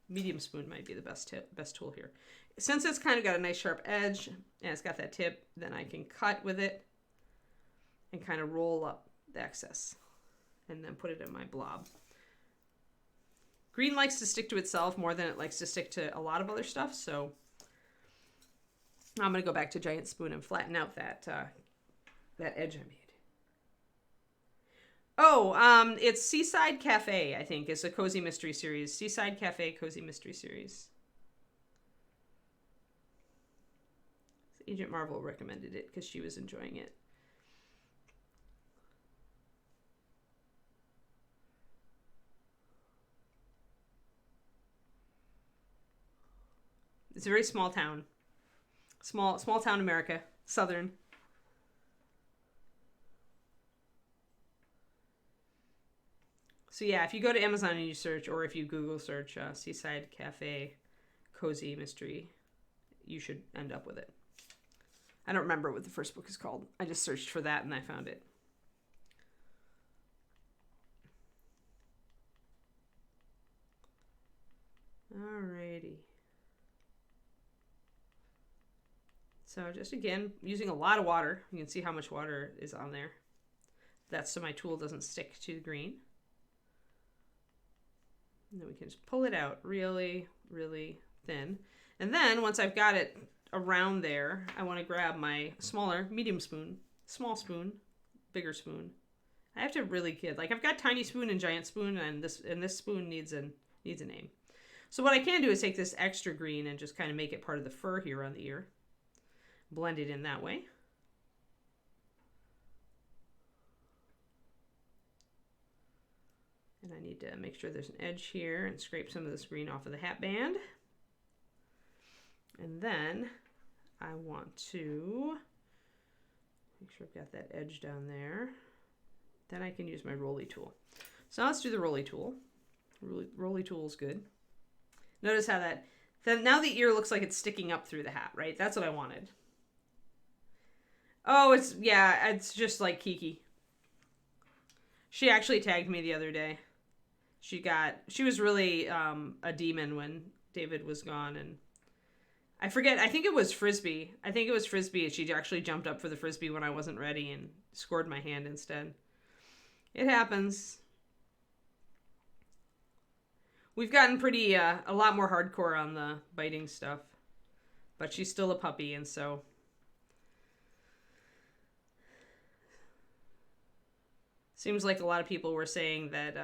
medium spoon might be the best tool here. Since it's kind of got a nice sharp edge, and it's got that tip, then I can cut with it and kind of roll up the excess, and then put it in my blob. Green likes to stick to itself more than it likes to stick to a lot of other stuff, so I'm going to go back to giant spoon and flatten out that edge I made. Oh, it's Seaside Cafe, I think, is a cozy mystery series. Seaside Cafe cozy mystery series. Agent Marvel recommended it because she was enjoying it. It's a very small town. Small town America. Southern. So yeah, if you go to Amazon and you search, or if you Google search Seaside Cafe Cozy Mystery, you should end up with it. I don't remember what the first book is called. I just searched for that and I found it. Alrighty. So just again, using a lot of water. You can see how much water is on there. That's so my tool doesn't stick to the green. And then we can just pull it out really, really thin. And then once I've got it around there, I want to grab my smaller, medium spoon, small spoon, bigger spoon. I have to really get, like, I've got tiny spoon and giant spoon, and this spoon needs a name. So what I can do is take this extra green and just kind of make it part of the fur here on the ear. blend it in that way. And I need to make sure there's an edge here and scrape some of this green off of the hat band. And then I want to make sure I've got that edge down there. Then I can use my rolly tool. So let's do the rolly tool. Rolly tool is good. Notice how then now the ear looks like it's sticking up through the hat, right? That's what I wanted. Oh, it's just like Kiki. She actually tagged me the other day. She was really a demon when David was gone, and I forget, I think it was Frisbee. She actually jumped up for the Frisbee when I wasn't ready and scored my hand instead. It happens. We've gotten a lot more hardcore on the biting stuff, but she's still a puppy, and so seems like a lot of people were saying that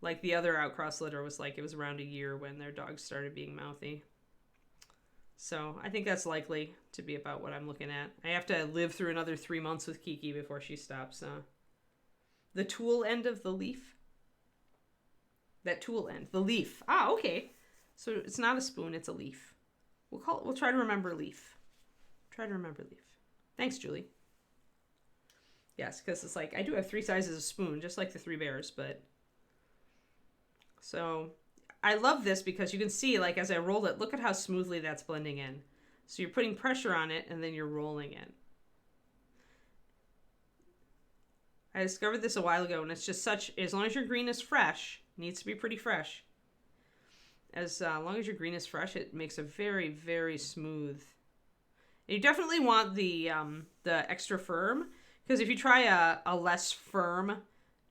like the other outcross litter was like it was around a year when their dogs started being mouthy. So I think that's likely to be about what I'm looking at. I have to live through another 3 months with Kiki before she stops. The tool end of the leaf. That tool end, the leaf. Ah, okay. So it's not a spoon, it's a leaf. We'll try to remember leaf. Thanks, Julie. Yes, because it's like I do have 3 sizes of spoon, just like the 3 bears, but so I love this because you can see, like, as I roll it, look at how smoothly that's blending in. So you're putting pressure on it and then you're rolling it. I discovered this a while ago, and it's just as long as your green is fresh, needs to be pretty fresh. As long as your green is fresh, it makes a very, very smooth. And you definitely want the extra firm, because if you try a less firm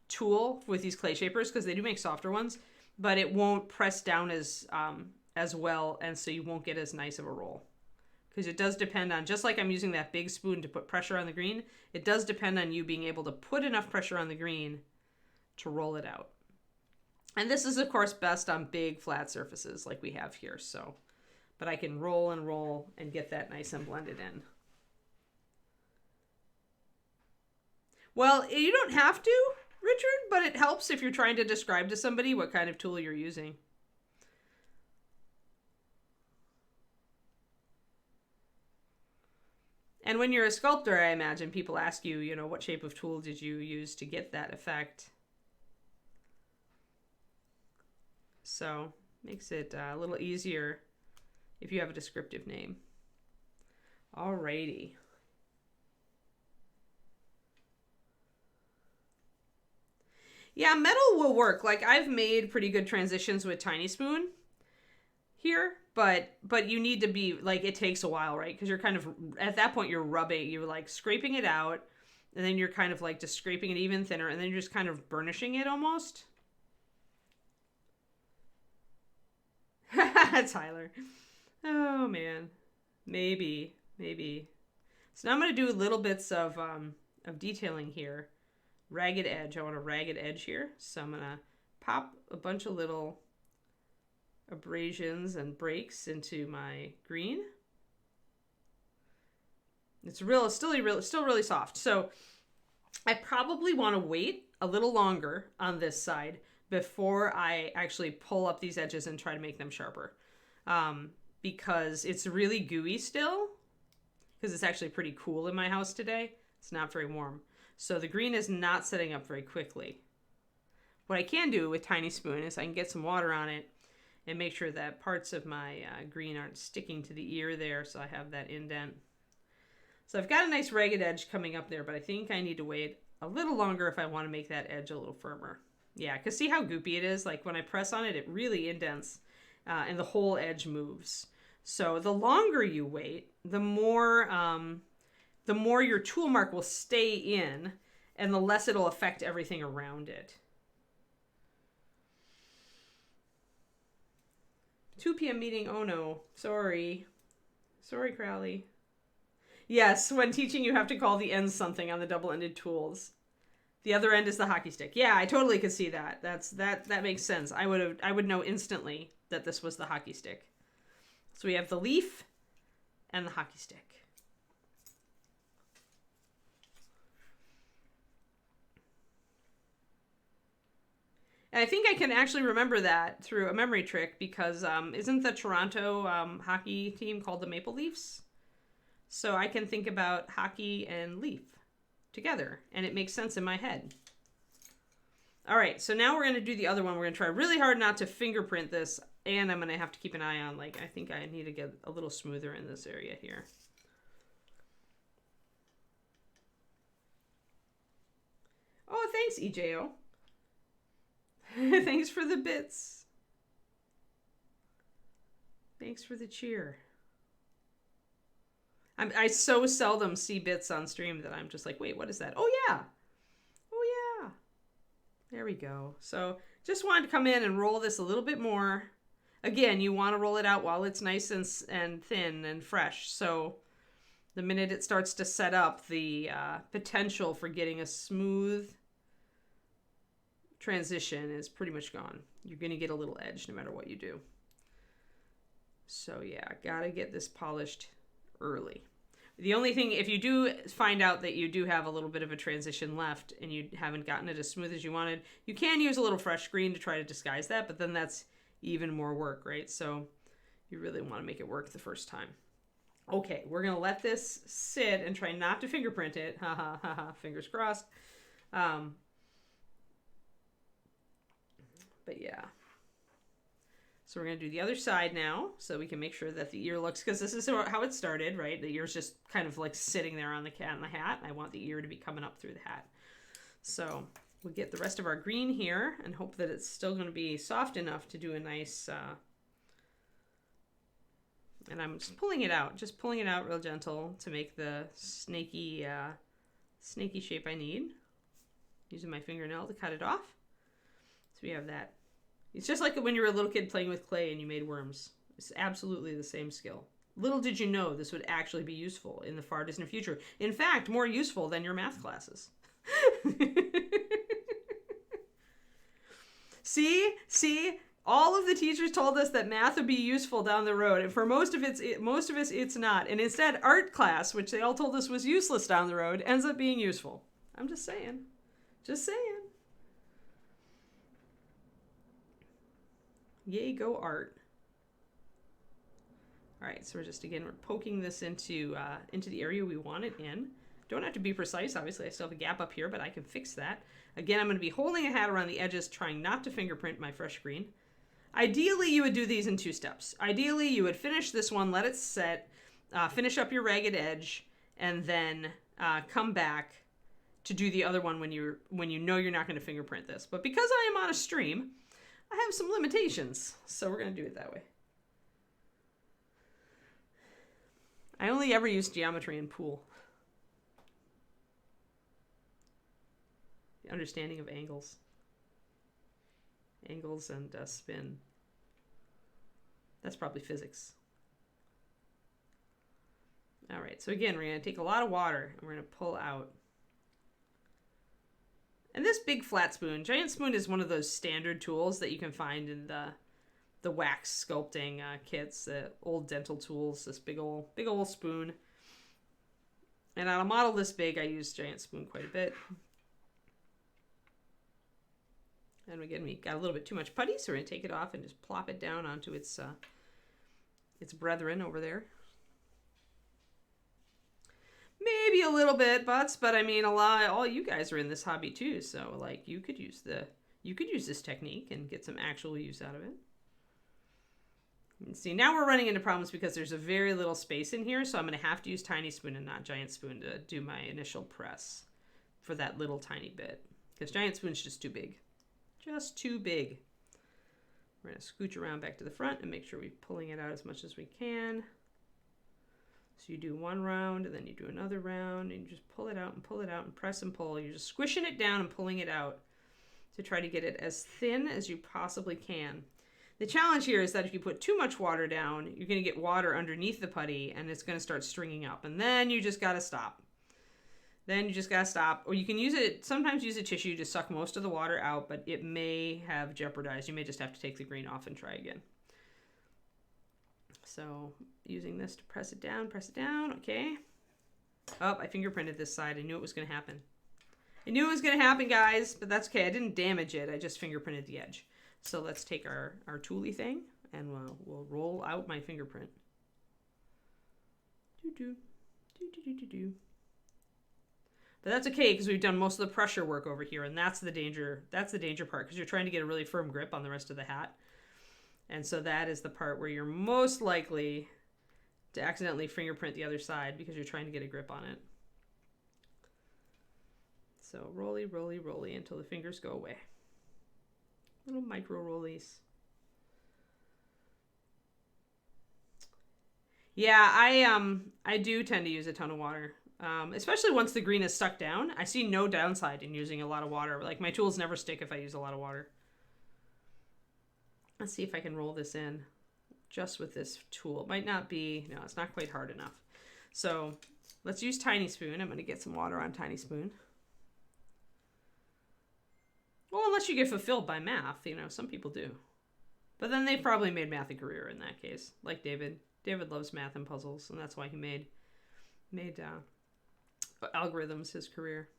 tool with these clay shapers, because they do make softer ones, but it won't press down as well, and so you won't get as nice of a roll. Because it does depend on, just like I'm using that big spoon to put pressure on the green, it does depend on you being able to put enough pressure on the green to roll it out. And this is, of course, best on big flat surfaces like we have here. So, but I can roll and get that nice and blended in. Well, you don't have to, Richard, but it helps if you're trying to describe to somebody what kind of tool you're using. And when you're a sculptor, I imagine people ask you, what shape of tool did you use to get that effect? So, makes it a little easier if you have a descriptive name. Alrighty. Yeah, metal will work. Like, I've made pretty good transitions with Tiny Spoon here, but you need to be, like, it takes a while, right? Because you're kind of, at that point, you're like scraping it out, and then you're kind of like just scraping it even thinner, and then you're just kind of burnishing it almost. Tyler. Oh, man. Maybe. So now I'm going to do little bits of detailing here. Ragged edge. I want a ragged edge here. So I'm going to pop a bunch of little abrasions and breaks into my green. It's still really soft. So I probably want to wait a little longer on this side before I actually pull up these edges and try to make them sharper. Because it's really gooey still, because it's actually pretty cool in my house today. It's not very warm. So the green is not setting up very quickly. What I can do with Tiny Spoon is I can get some water on it and make sure that parts of my green aren't sticking to the ear there, so I have that indent. So I've got a nice ragged edge coming up there, but I think I need to wait a little longer if I want to make that edge a little firmer. Yeah, because see how goopy it is? Like when I press on it, it really indents and the whole edge moves. So the longer you wait, the more your tool mark will stay in and the less it'll affect everything around it. 2 p.m. meeting. Oh no. Sorry, Crowley. Yes, when teaching you have to call the ends something on the double-ended tools. The other end is the hockey stick. Yeah, I totally could see that. That makes sense. I would know instantly that this was the hockey stick. So we have the leaf, and the hockey stick. And I think I can actually remember that through a memory trick because isn't the Toronto hockey team called the Maple Leafs? So I can think about hockey and leaf together, and it makes sense in my head. All right, so now we're going to do the other one. We're going to try really hard not to fingerprint this, and I'm going to have to keep an eye on, like, I think I need to get a little smoother in this area here. Oh, thanks, EJO. Thanks for the bits. Thanks for the cheer. I so seldom see bits on stream that I'm just like, wait, what is that? Oh, yeah. Oh, yeah. There we go. So just wanted to come in and roll this a little bit more. Again, you want to roll it out while it's nice and thin and fresh. So the minute it starts to set up, the potential for getting a smooth transition is pretty much gone. You're going to get a little edge no matter what you do. So yeah, gotta get this polished early. The only thing, if you do find out that you do have a little bit of a transition left and you haven't gotten it as smooth as you wanted, you can use a little fresh screen to try to disguise that, but then that's even more work, right? So you really want to make it work the first time. Okay, we're going to let this sit and try not to fingerprint it. Ha ha ha ha, fingers crossed. But yeah. So we're going to do the other side now so we can make sure that the ear looks, because this is how it started, right? The ear's just kind of like sitting there on the cat and the hat. I want the ear to be coming up through the hat. So we'll get the rest of our green here and hope that it's still going to be soft enough to do a nice, and I'm just pulling it out real gentle to make the snaky shape I need. Using my fingernail to cut it off. So we have that. It's just like when you were a little kid playing with clay and you made worms. It's absolutely the same skill. Little did you know this would actually be useful in the far distant future. In fact, more useful than your math classes. See? All of the teachers told us that math would be useful down the road, and for most of us, it's not. And instead, art class, which they all told us was useless down the road, ends up being useful. I'm just saying. Just saying. Yay, go art. All right, so we're poking this into the area we want it in. Don't have to be precise. Obviously, I still have a gap up here, but I can fix that. Again, I'm going to be holding a hat around the edges, trying not to fingerprint my fresh green. Ideally, you would do these in 2 steps. Ideally, you would finish this one, let it set, finish up your ragged edge, and then come back to do the other one when you know you're not going to fingerprint this. But because I am on a stream, I have some limitations, so we're going to do it that way. I only ever use geometry in pool. The understanding of angles. Angles and spin. That's probably physics. All right, so again, we're going to take a lot of water and we're going to pull out. And this big flat spoon, giant spoon, is one of those standard tools that you can find in the wax sculpting kits, the old dental tools. This big old spoon. And on a model this big, I use giant spoon quite a bit. And again, we got a little bit too much putty, so we're gonna take it off and just plop it down onto its brethren over there. Maybe a little bit, but I mean, all you guys are in this hobby too, so like you could use this technique and get some actual use out of it. And see, now we're running into problems because there's a very little space in here, so I'm going to have to use tiny spoon and not giant spoon to do my initial press for that little tiny bit, because giant spoon's just too big. Just too big. We're going to scooch around back to the front and make sure we're pulling it out as much as we can. So you do one round and then you do another round and you just pull it out and press and pull. You're just squishing it down and pulling it out to try to get it as thin as you possibly can. The challenge here is that if you put too much water down, you're going to get water underneath the putty and it's going to start stringing up. And then you just got to stop. Or you can sometimes use a tissue to suck most of the water out, but it may have jeopardized. You may just have to take the green off and try again. So using this to press it down, okay. Oh, I fingerprinted this side. I knew it was going to happen. I knew it was going to happen, guys, but that's okay. I didn't damage it. I just fingerprinted the edge. So let's take our tooly thing and we'll roll out my fingerprint. But that's okay because we've done most of the pressure work over here, and that's the danger. That's the danger part because you're trying to get a really firm grip on the rest of the hat. And so that is the part where you're most likely to accidentally fingerprint the other side because you're trying to get a grip on it. So rolly, rolly, rolly until the fingers go away. Little micro rollies. Yeah, I do tend to use a ton of water. Especially once the green is stuck down. I see no downside in using a lot of water. Like, my tools never stick if I use a lot of water. Let's see if I can roll this in just with this tool. It might not be, no, it's not quite hard enough. So let's use tiny spoon. I'm going to get some water on tiny spoon. Well, unless you get fulfilled by math, you know, some people do. But then they've probably made math a career in that case, like David. David loves math and puzzles, and that's why he made algorithms his career.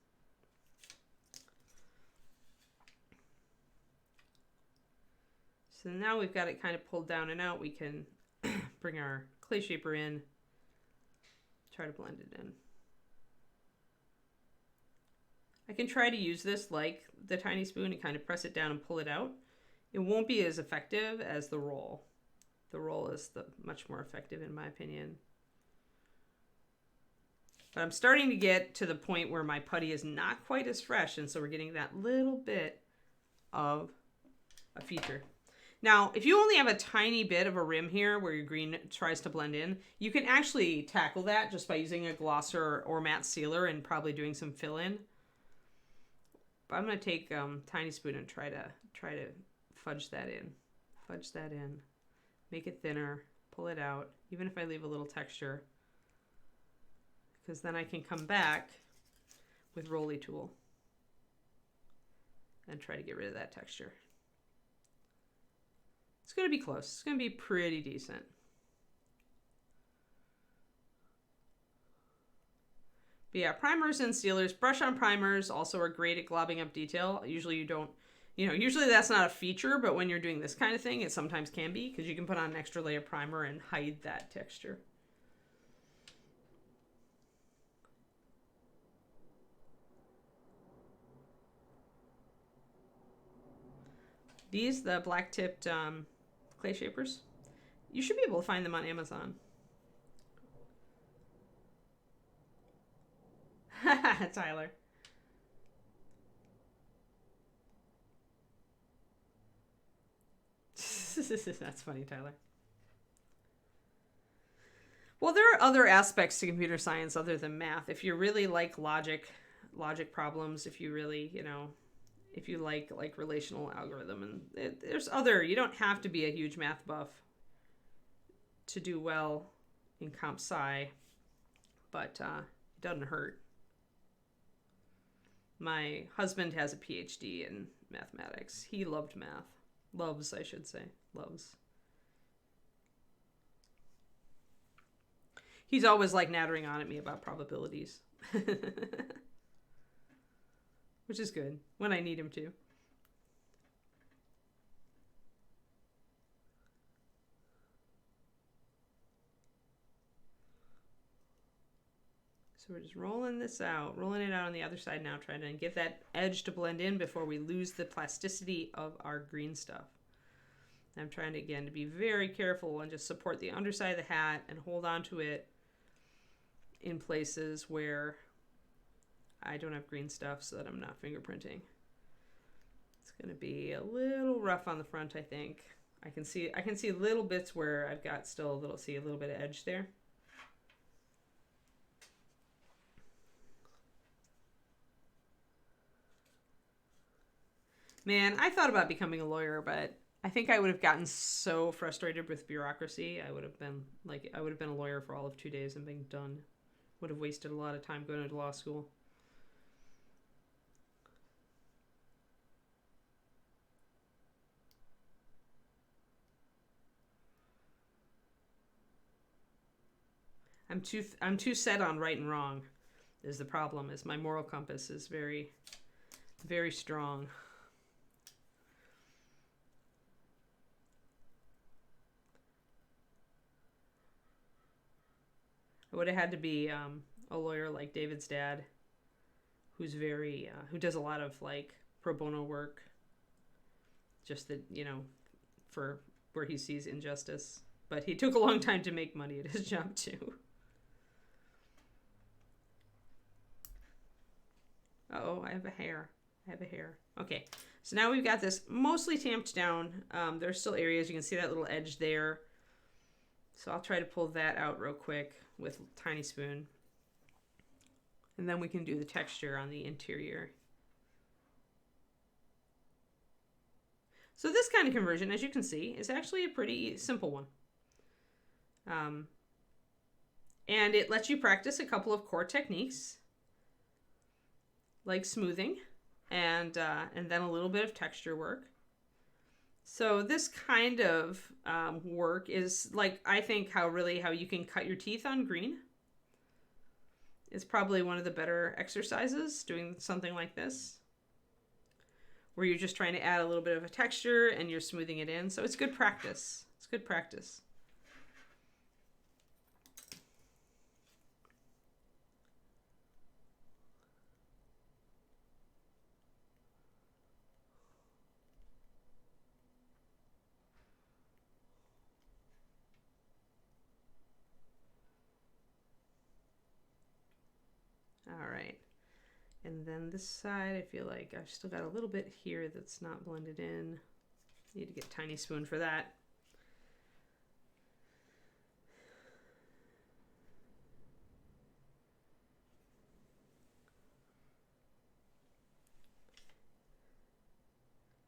So now we've got it kind of pulled down and out. We can bring our clay shaper in, try to blend it in. I can try to use this like the tiny spoon and kind of press it down and pull it out. It won't be as effective as the roll. The roll is much more effective in my opinion. But I'm starting to get to the point where my putty is not quite as fresh, and so we're getting that little bit of a feature. Now, if you only have a tiny bit of a rim here where your green tries to blend in, you can actually tackle that just by using a glosser or matte sealer and probably doing some fill-in. But I'm going to take tiny spoon and try to fudge that in. Fudge that in. Make it thinner. Pull it out. Even if I leave a little texture. Because then I can come back with Rolly tool and try to get rid of that texture. It's going to be close. It's going to be pretty decent. But yeah, primers and sealers, brush-on primers also are great at globbing up detail. Usually you don't, usually that's not a feature, but when you're doing this kind of thing, it sometimes can be because you can put on an extra layer of primer and hide that texture. These, the black-tipped clay shapers, you should be able to find them on Amazon. Tyler. That's funny, Tyler. Well, there are other aspects to computer science other than math. If you really like logic problems, if you really, if you like relational algorithm, and there's other, you don't have to be a huge math buff to do well in comp sci, but it doesn't hurt. My husband has a PhD in mathematics. He loved math. Loves, I should say. Loves. He's always like nattering on at me about probabilities. Which is good when I need him to. So we're just rolling it out on the other side now, trying to get that edge to blend in before we lose the plasticity of our green stuff. I'm trying to, again, to be very careful and just support the underside of the hat and hold on to it in places where I don't have green stuff so that I'm not fingerprinting. It's going to be a little rough on the front, I think. I can see little bits where I've got still a little bit of edge there. Man, I thought about becoming a lawyer, but I think I would have gotten so frustrated with bureaucracy. I would have been a lawyer for all of 2 days and been done. Would have wasted a lot of time going to law school. I'm too set on right and wrong. Is the problem? Is my moral compass is very, very strong. I would have had to be a lawyer like David's dad, who's very who does a lot of like pro bono work. Just that, you know, for where he sees injustice. But he took a long time to make money at his job too. Uh-oh, I have a hair. Okay, so now we've got this mostly tamped down. There's still areas. You can see that little edge there. So I'll try to pull that out real quick with a tiny spoon. And then we can do the texture on the interior. So this kind of conversion, as you can see, is actually a pretty simple one. And it lets you practice a couple of core techniques, like smoothing and then a little bit of texture work. So this kind of work is like, I think how you can cut your teeth on green. It's probably one of the better exercises, doing something like this, where you're just trying to add a little bit of a texture and you're smoothing it in. So it's good practice. It's good practice. All right. And then this side, I feel like I've still got a little bit here that's not blended in. Need to get a tiny spoon for that.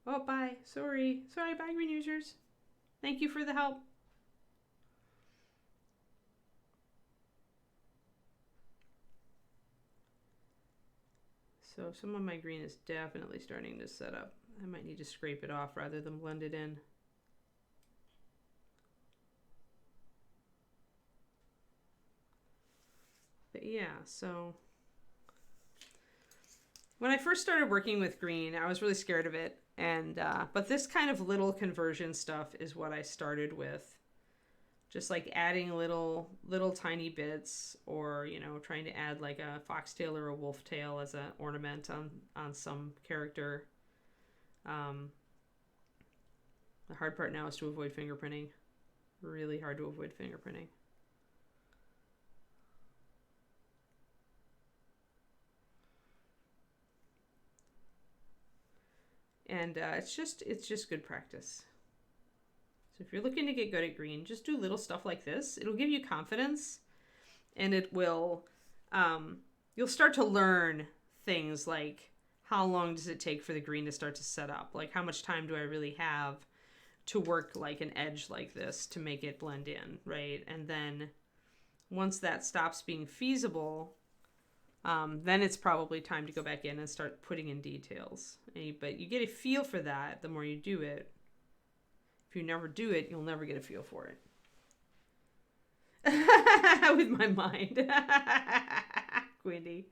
Oh, bye. Sorry, bye, green users. Thank you for the help. So some of my green is definitely starting to set up. I might need to scrape it off rather than blend it in. But yeah, so when I first started working with green, I was really scared of it. And but this kind of little conversion stuff is what I started with. Just like adding little tiny bits, or, you know, trying to add like a foxtail or a wolf tail as an ornament on some character. The hard part now is to avoid fingerprinting. Really hard to avoid fingerprinting. And it's just good practice. So if you're looking to get good at green, just do little stuff like this. It'll give you confidence, and it will, you'll start to learn things like, how long does it take for the green to start to set up? Like, how much time do I really have to work like an edge like this to make it blend in, right? And then once that stops being feasible, then it's probably time to go back in and start putting in details. But you get a feel for that the more you do it. If you never do it, you'll never get a feel for it. With my mind. Quindy.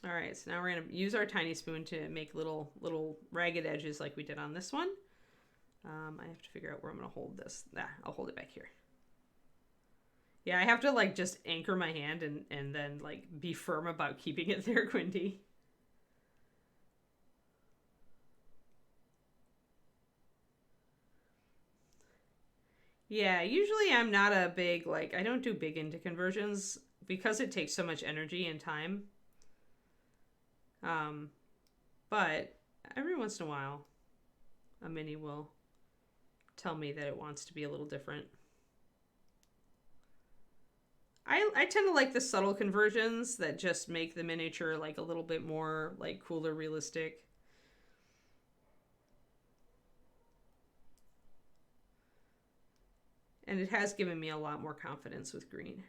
All right, so now we're going to use our tiny spoon to make little ragged edges like we did on this one. I have to figure out where I'm going to hold this. I'll hold it back here. Yeah, I have to like just anchor my hand and then like be firm about keeping it there, Quindy. Yeah, usually I'm not a big, like, I don't do big into conversions because it takes so much energy and time. But every once in a while, a mini will tell me that it wants to be a little different. I tend to like the subtle conversions that just make the miniature like a little bit more like cooler, realistic. And it has given me a lot more confidence with green.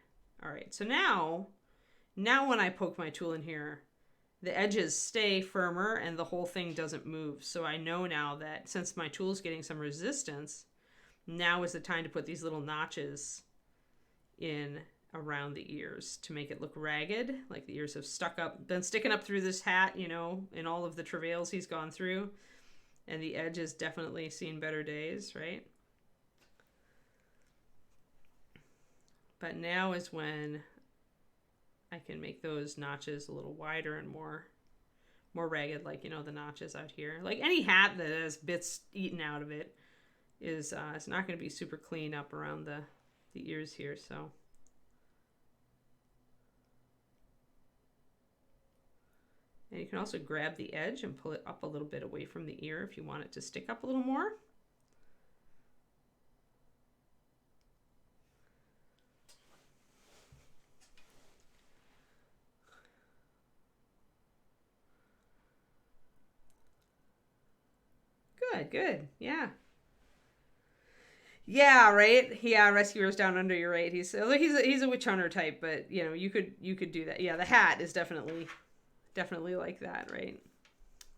All right, so now when I poke my tool in here, the edges stay firmer and the whole thing doesn't move. So I know now that since my tool is getting some resistance, now is the time to put these little notches in around the ears to make it look ragged, like the ears have been sticking up through this hat, you know, in all of the travails he's gone through. And the edge has definitely seen better days, right? But now is when I can make those notches a little wider and more ragged, like, you know, the notches out here. Like any hat that has bits eaten out of it is it's not going to be super clean up around the ears here, so. And you can also grab the edge and pull it up a little bit away from the ear if you want it to stick up a little more. Good. Yeah. Yeah, right? Yeah, Rescuer's Down Under, you're right. He's a Witchhunter type, but you know, you could do that. Yeah, the hat is definitely like that, right?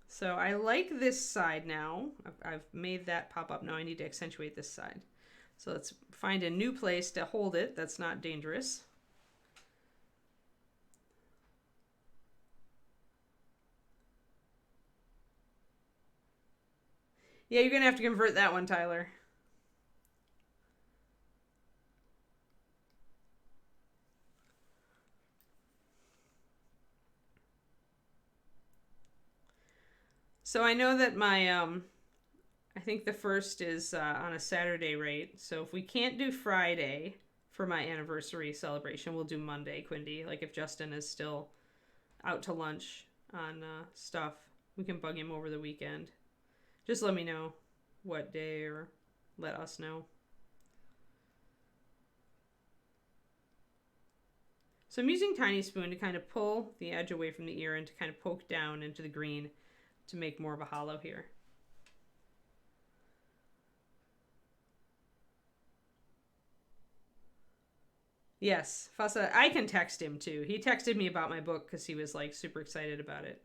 So I like this side now. I've made that pop up. Now I need to accentuate this side. So let's find a new place to hold it that's not dangerous. Yeah, you're going to have to convert that one, Tyler. So I know that my, I think the first is on a Saturday, right? So if we can't do Friday for my anniversary celebration, we'll do Monday, Quindy. Like if Justin is still out to lunch on stuff, we can bug him over the weekend. Just let me know what day or let us know. So I'm using Tiny Spoon to kind of pull the edge away from the ear and to kind of poke down into the green to make more of a hollow here. Yes, Fassa, I can text him too. He texted me about my book because he was like super excited about it.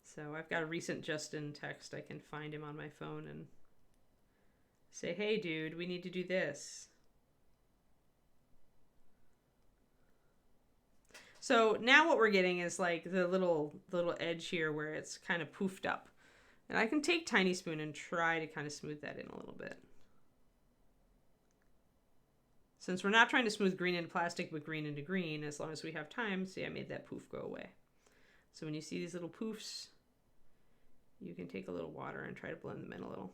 So I've got a recent Justin text. I can find him on my phone and say, hey dude, we need to do this. So now what we're getting is like the little edge here where it's kind of poofed up. And I can take Tiny Spoon and try to kind of smooth that in a little bit. Since we're not trying to smooth green into plastic, but green into green, as long as we have time, see, I made that poof go away. So when you see these little poofs, you can take a little water and try to blend them in a little.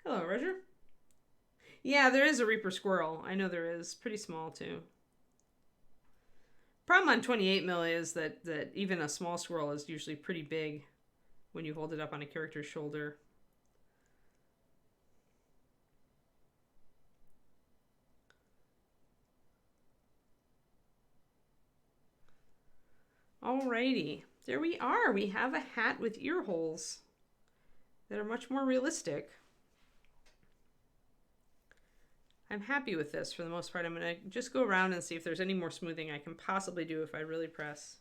Hello, Roger. Yeah, there is a Reaper squirrel. I know there is. Pretty small, too. Problem on 28 mil is that even a small squirrel is usually pretty big when you hold it up on a character's shoulder. Alrighty. There we are. We have a hat with ear holes that are much more realistic. I'm happy with this for the most part. I'm going to just go around and see if there's any more smoothing I can possibly do if I really press.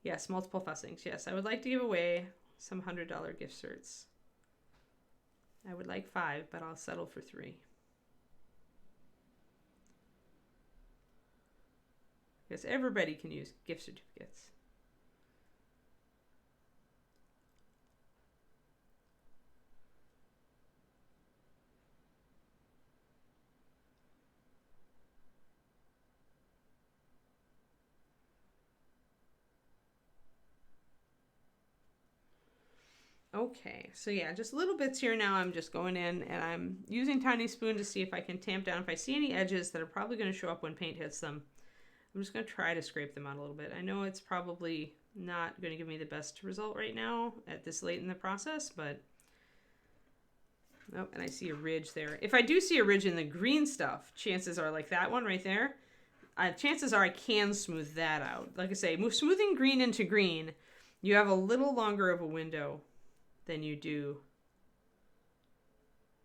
Yes, multiple fussings. Yes, I would like to give away some $100 gift certs. I would like 5, but I'll settle for 3. Because everybody can use gift certificates. Okay, so yeah, just little bits here now. I'm just going in and I'm using Tiny Spoon to see if I can tamp down. If I see any edges that are probably going to show up when paint hits them, I'm just going to try to scrape them out a little bit. I know it's probably not going to give me the best result right now at this late in the process, but... Oh, and I see a ridge there. If I do see a ridge in the green stuff, chances are like that one right there, chances are I can smooth that out. Like I say, smoothing green into green, you have a little longer of a window than you do.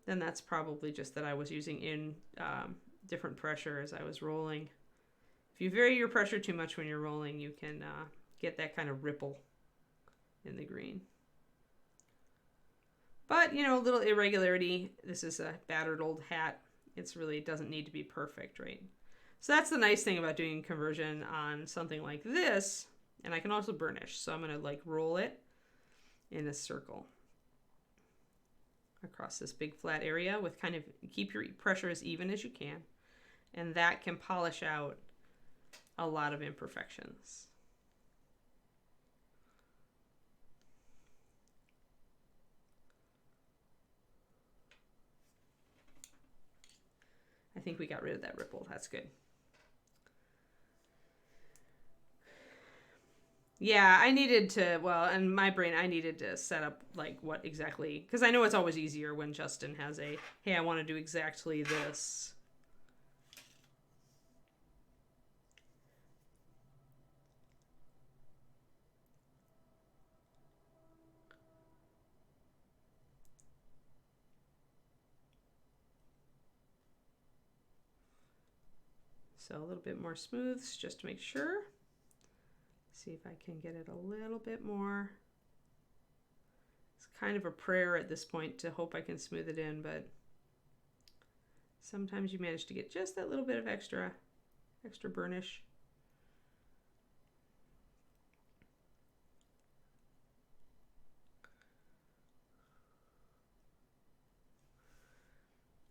Then that's probably just that I was using in different pressure as I was rolling. If you vary your pressure too much when you're rolling, you can get that kind of ripple in the green. But, you know, a little irregularity. This is a battered old hat. It doesn't need to be perfect, right? So that's the nice thing about doing conversion on something like this. And I can also burnish. So I'm going to like roll it in a circle across this big flat area with kind of keep your pressure as even as you can. And that can polish out a lot of imperfections. I think we got rid of that ripple. That's good. Yeah, I needed to, well, in my brain, I needed to set up like what exactly, because I know it's always easier when Justin has a, hey, I want to do exactly this. So a little bit more smooths just to make sure. See if I can get it a little bit more. It's kind of a prayer at this point to hope I can smooth it in, but sometimes you manage to get just that little bit of extra burnish.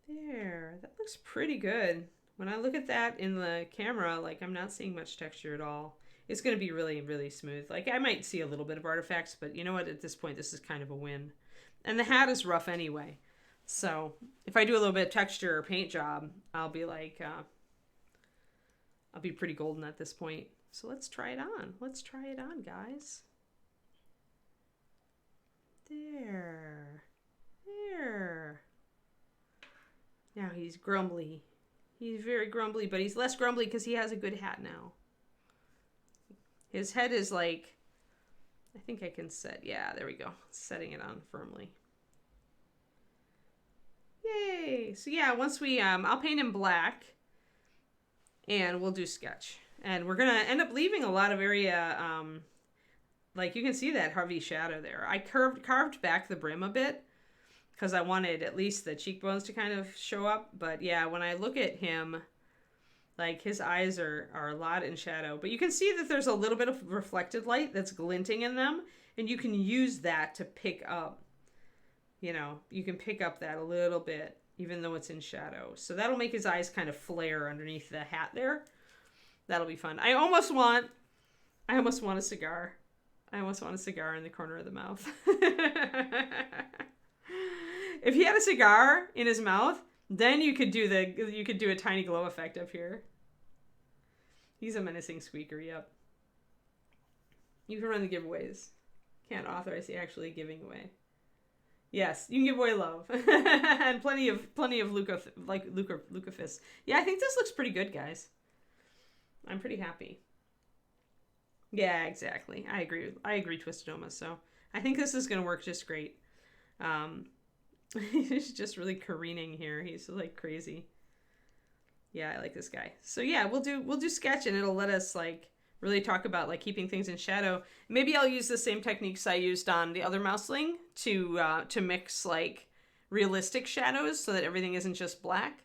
There, that looks pretty good. When I look at that in the camera, like I'm not seeing much texture at all. It's going to be really, really smooth. Like I might see a little bit of artifacts, but you know what? At this point, this is kind of a win. And the hat is rough anyway. So if I do a little bit of texture or paint job, I'll be like, I'll be pretty golden at this point. So let's try it on. Let's try it on, guys. There. Now he's grumbly. He's very grumbly, but he's less grumbly because he has a good hat now. His head is like, I think I can set, yeah, there we go. Setting it on firmly. Yay! So yeah, once we, I'll paint him black and we'll do sketch. And we're going to end up leaving a lot of area, like you can see that Harvey shadow there. I carved back the brim a bit because I wanted at least the cheekbones to kind of show up. But yeah, when I look at him, like his eyes are a lot in shadow. But you can see that there's a little bit of reflected light that's glinting in them. And you can use that to pick up, you know, you can pick up that a little bit, even though it's in shadow. So that'll make his eyes kind of flare underneath the hat there. That'll be fun. I almost want a cigar. I almost want a cigar in the corner of the mouth. If he had a cigar in his mouth, then you could do a tiny glow effect up here. He's a menacing squeaker, yep. You can run the giveaways. Can't authorize the actually giving away. Yes, you can give away love. And plenty of Luca fists. Yeah, I think this looks pretty good, guys. I'm pretty happy. Yeah, exactly. I agree, Twistodoma. So I think this is gonna work just great. He's just really careening here. He's like crazy. Yeah, I like this guy. So yeah, we'll do sketch, and it'll let us like really talk about like keeping things in shadow. Maybe I'll use the same techniques I used on the other Mousling to mix like realistic shadows so that everything isn't just black.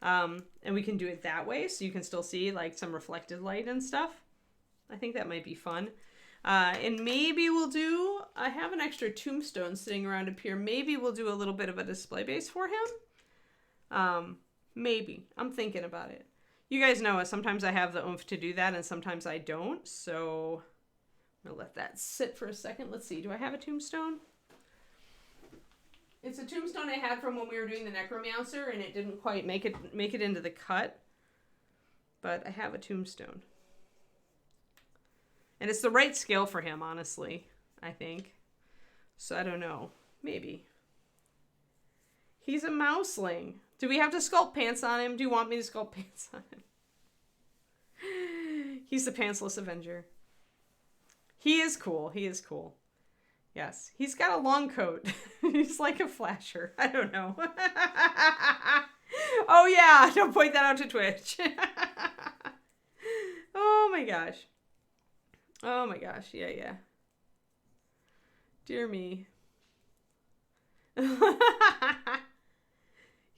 And we can do it that way, so you can still see like some reflected light and stuff. I think that might be fun. And maybe I have an extra tombstone sitting around up here. Maybe we'll do a little bit of a display base for him. Maybe. I'm thinking about it. You guys know sometimes I have the oomph to do that and sometimes I don't. So I'm gonna let that sit for a second. Let's see. Do I have a tombstone? It's a tombstone I had from when we were doing the Necromancer and it didn't quite make it into the cut. But I have a tombstone. And it's the right scale for him, honestly, I think. So I don't know. Maybe. He's a Mousling. Do we have to sculpt pants on him? Do you want me to sculpt pants on him? He's the pantsless Avenger. He is cool. He is cool. Yes. He's got a long coat. He's like a flasher. I don't know. Oh, yeah. Don't point that out to Twitch. Oh, my gosh. Oh, my gosh. Yeah, yeah. Dear me.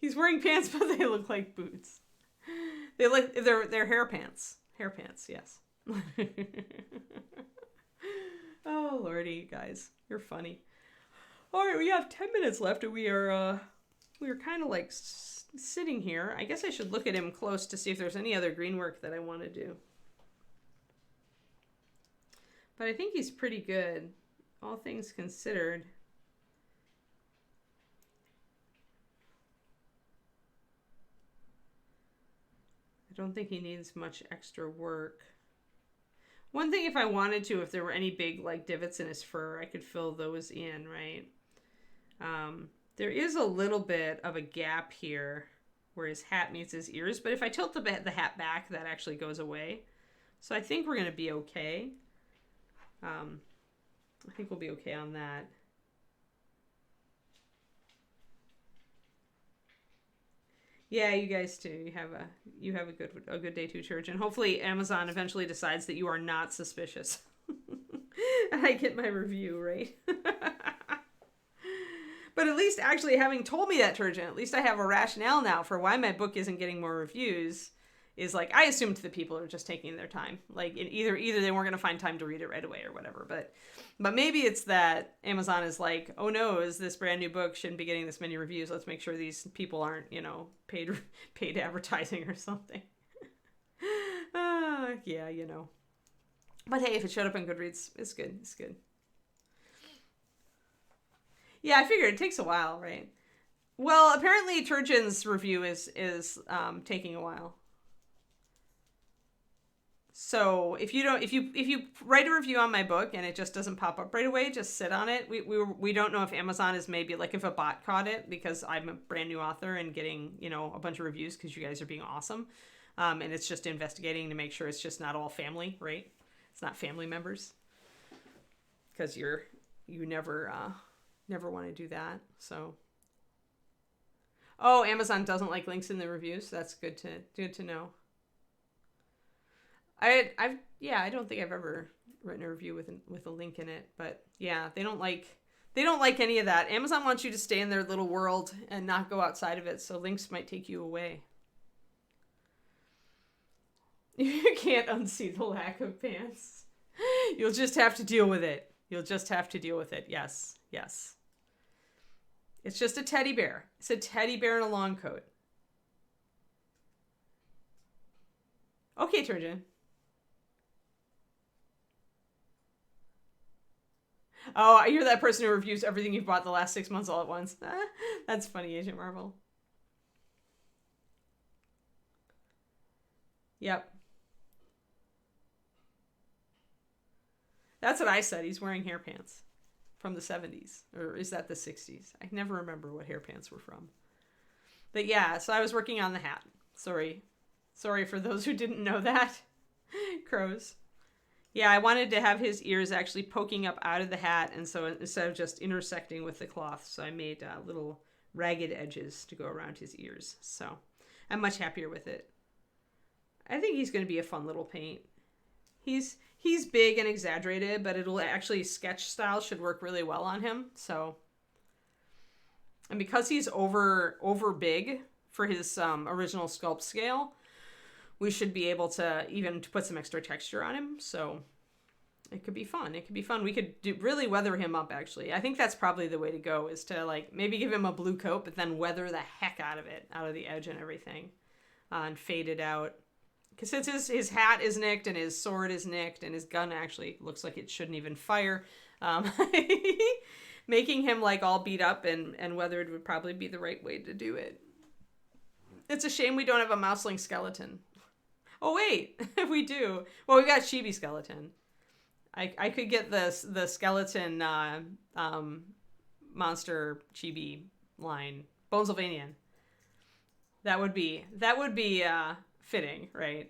He's wearing pants, but they look like boots. They're hair pants. Hair pants, yes. Oh, lordy, you guys. You're funny. All right, we have 10 minutes left, and we are kind of like sitting here. I guess I should look at him close to see if there's any other green work that I want to do. But I think he's pretty good, all things considered. I don't think he needs much extra work. One thing, if I wanted to, if there were any big like divots in his fur, I could fill those in, right? There is a little bit of a gap here where his hat meets his ears, but if I tilt the hat back, that actually goes away. So I think we're going to be okay. I think we'll be okay on that. Yeah, you guys too. You have a good day too, church, and hopefully Amazon eventually decides that you are not suspicious, and I get my review right. But at least actually having told me that, Turgeon, at least I have a rationale now for why my book isn't getting more reviews. Is like I assumed the people are just taking their time. Like either they weren't going to find time to read it right away or whatever. But maybe it's that Amazon is like, oh no, is this brand new book shouldn't be getting this many reviews. Let's make sure these people aren't, paid advertising or something. Yeah, But hey, if it showed up on Goodreads, it's good. It's good. Yeah, I figured it takes a while, right? Well, apparently Turgeon's review is taking a while. So if you write a review on my book and it just doesn't pop up right away, just sit on it. We don't know if Amazon is maybe like if a bot caught it because I'm a brand new author and getting a bunch of reviews because you guys are being awesome, and it's just investigating to make sure it's just not all family, right? It's not family members because you never want to do that. So Amazon doesn't like links in the reviews. That's good to know. I don't think I've ever written a review with a link in it, but yeah, they don't like any of that. Amazon wants you to stay in their little world and not go outside of it, so links might take you away. You can't unsee the lack of pants. You'll just have to deal with it. Yes. It's just a teddy bear. It's a teddy bear in a long coat. Okay, Turgeon. Oh, you're that person who reviews everything you've bought the last 6 months all at once. That's funny, Agent Marvel. Yep. That's what I said. He's wearing hair pants from the 70s. Or is that the 60s? I never remember what hair pants were from. But yeah, so I was working on the hat. Sorry for those who didn't know that. Crows. Yeah, I wanted to have his ears actually poking up out of the hat, and so instead of just intersecting with the cloth, so I made little ragged edges to go around his ears. So I'm much happier with it. I think he's going to be a fun little paint. He's big and exaggerated, but it'll actually sketch style should work really well on him. So, and because he's over big for his original sculpt scale, we should be able to even put some extra texture on him. So it could be fun. We could really weather him up, actually. I think that's probably the way to go, is to like maybe give him a blue coat, but then weather the heck out of it, out of the edge and everything, and fade it out. Because since his hat is nicked and his sword is nicked and his gun actually looks like it shouldn't even fire, making him like all beat up and weathered would probably be the right way to do it. It's a shame we don't have a Mousling skeleton. Oh, wait, we do. Well, we got Chibi skeleton. I could get the skeleton monster Chibi line. Bonesylvanian. That would be fitting, right?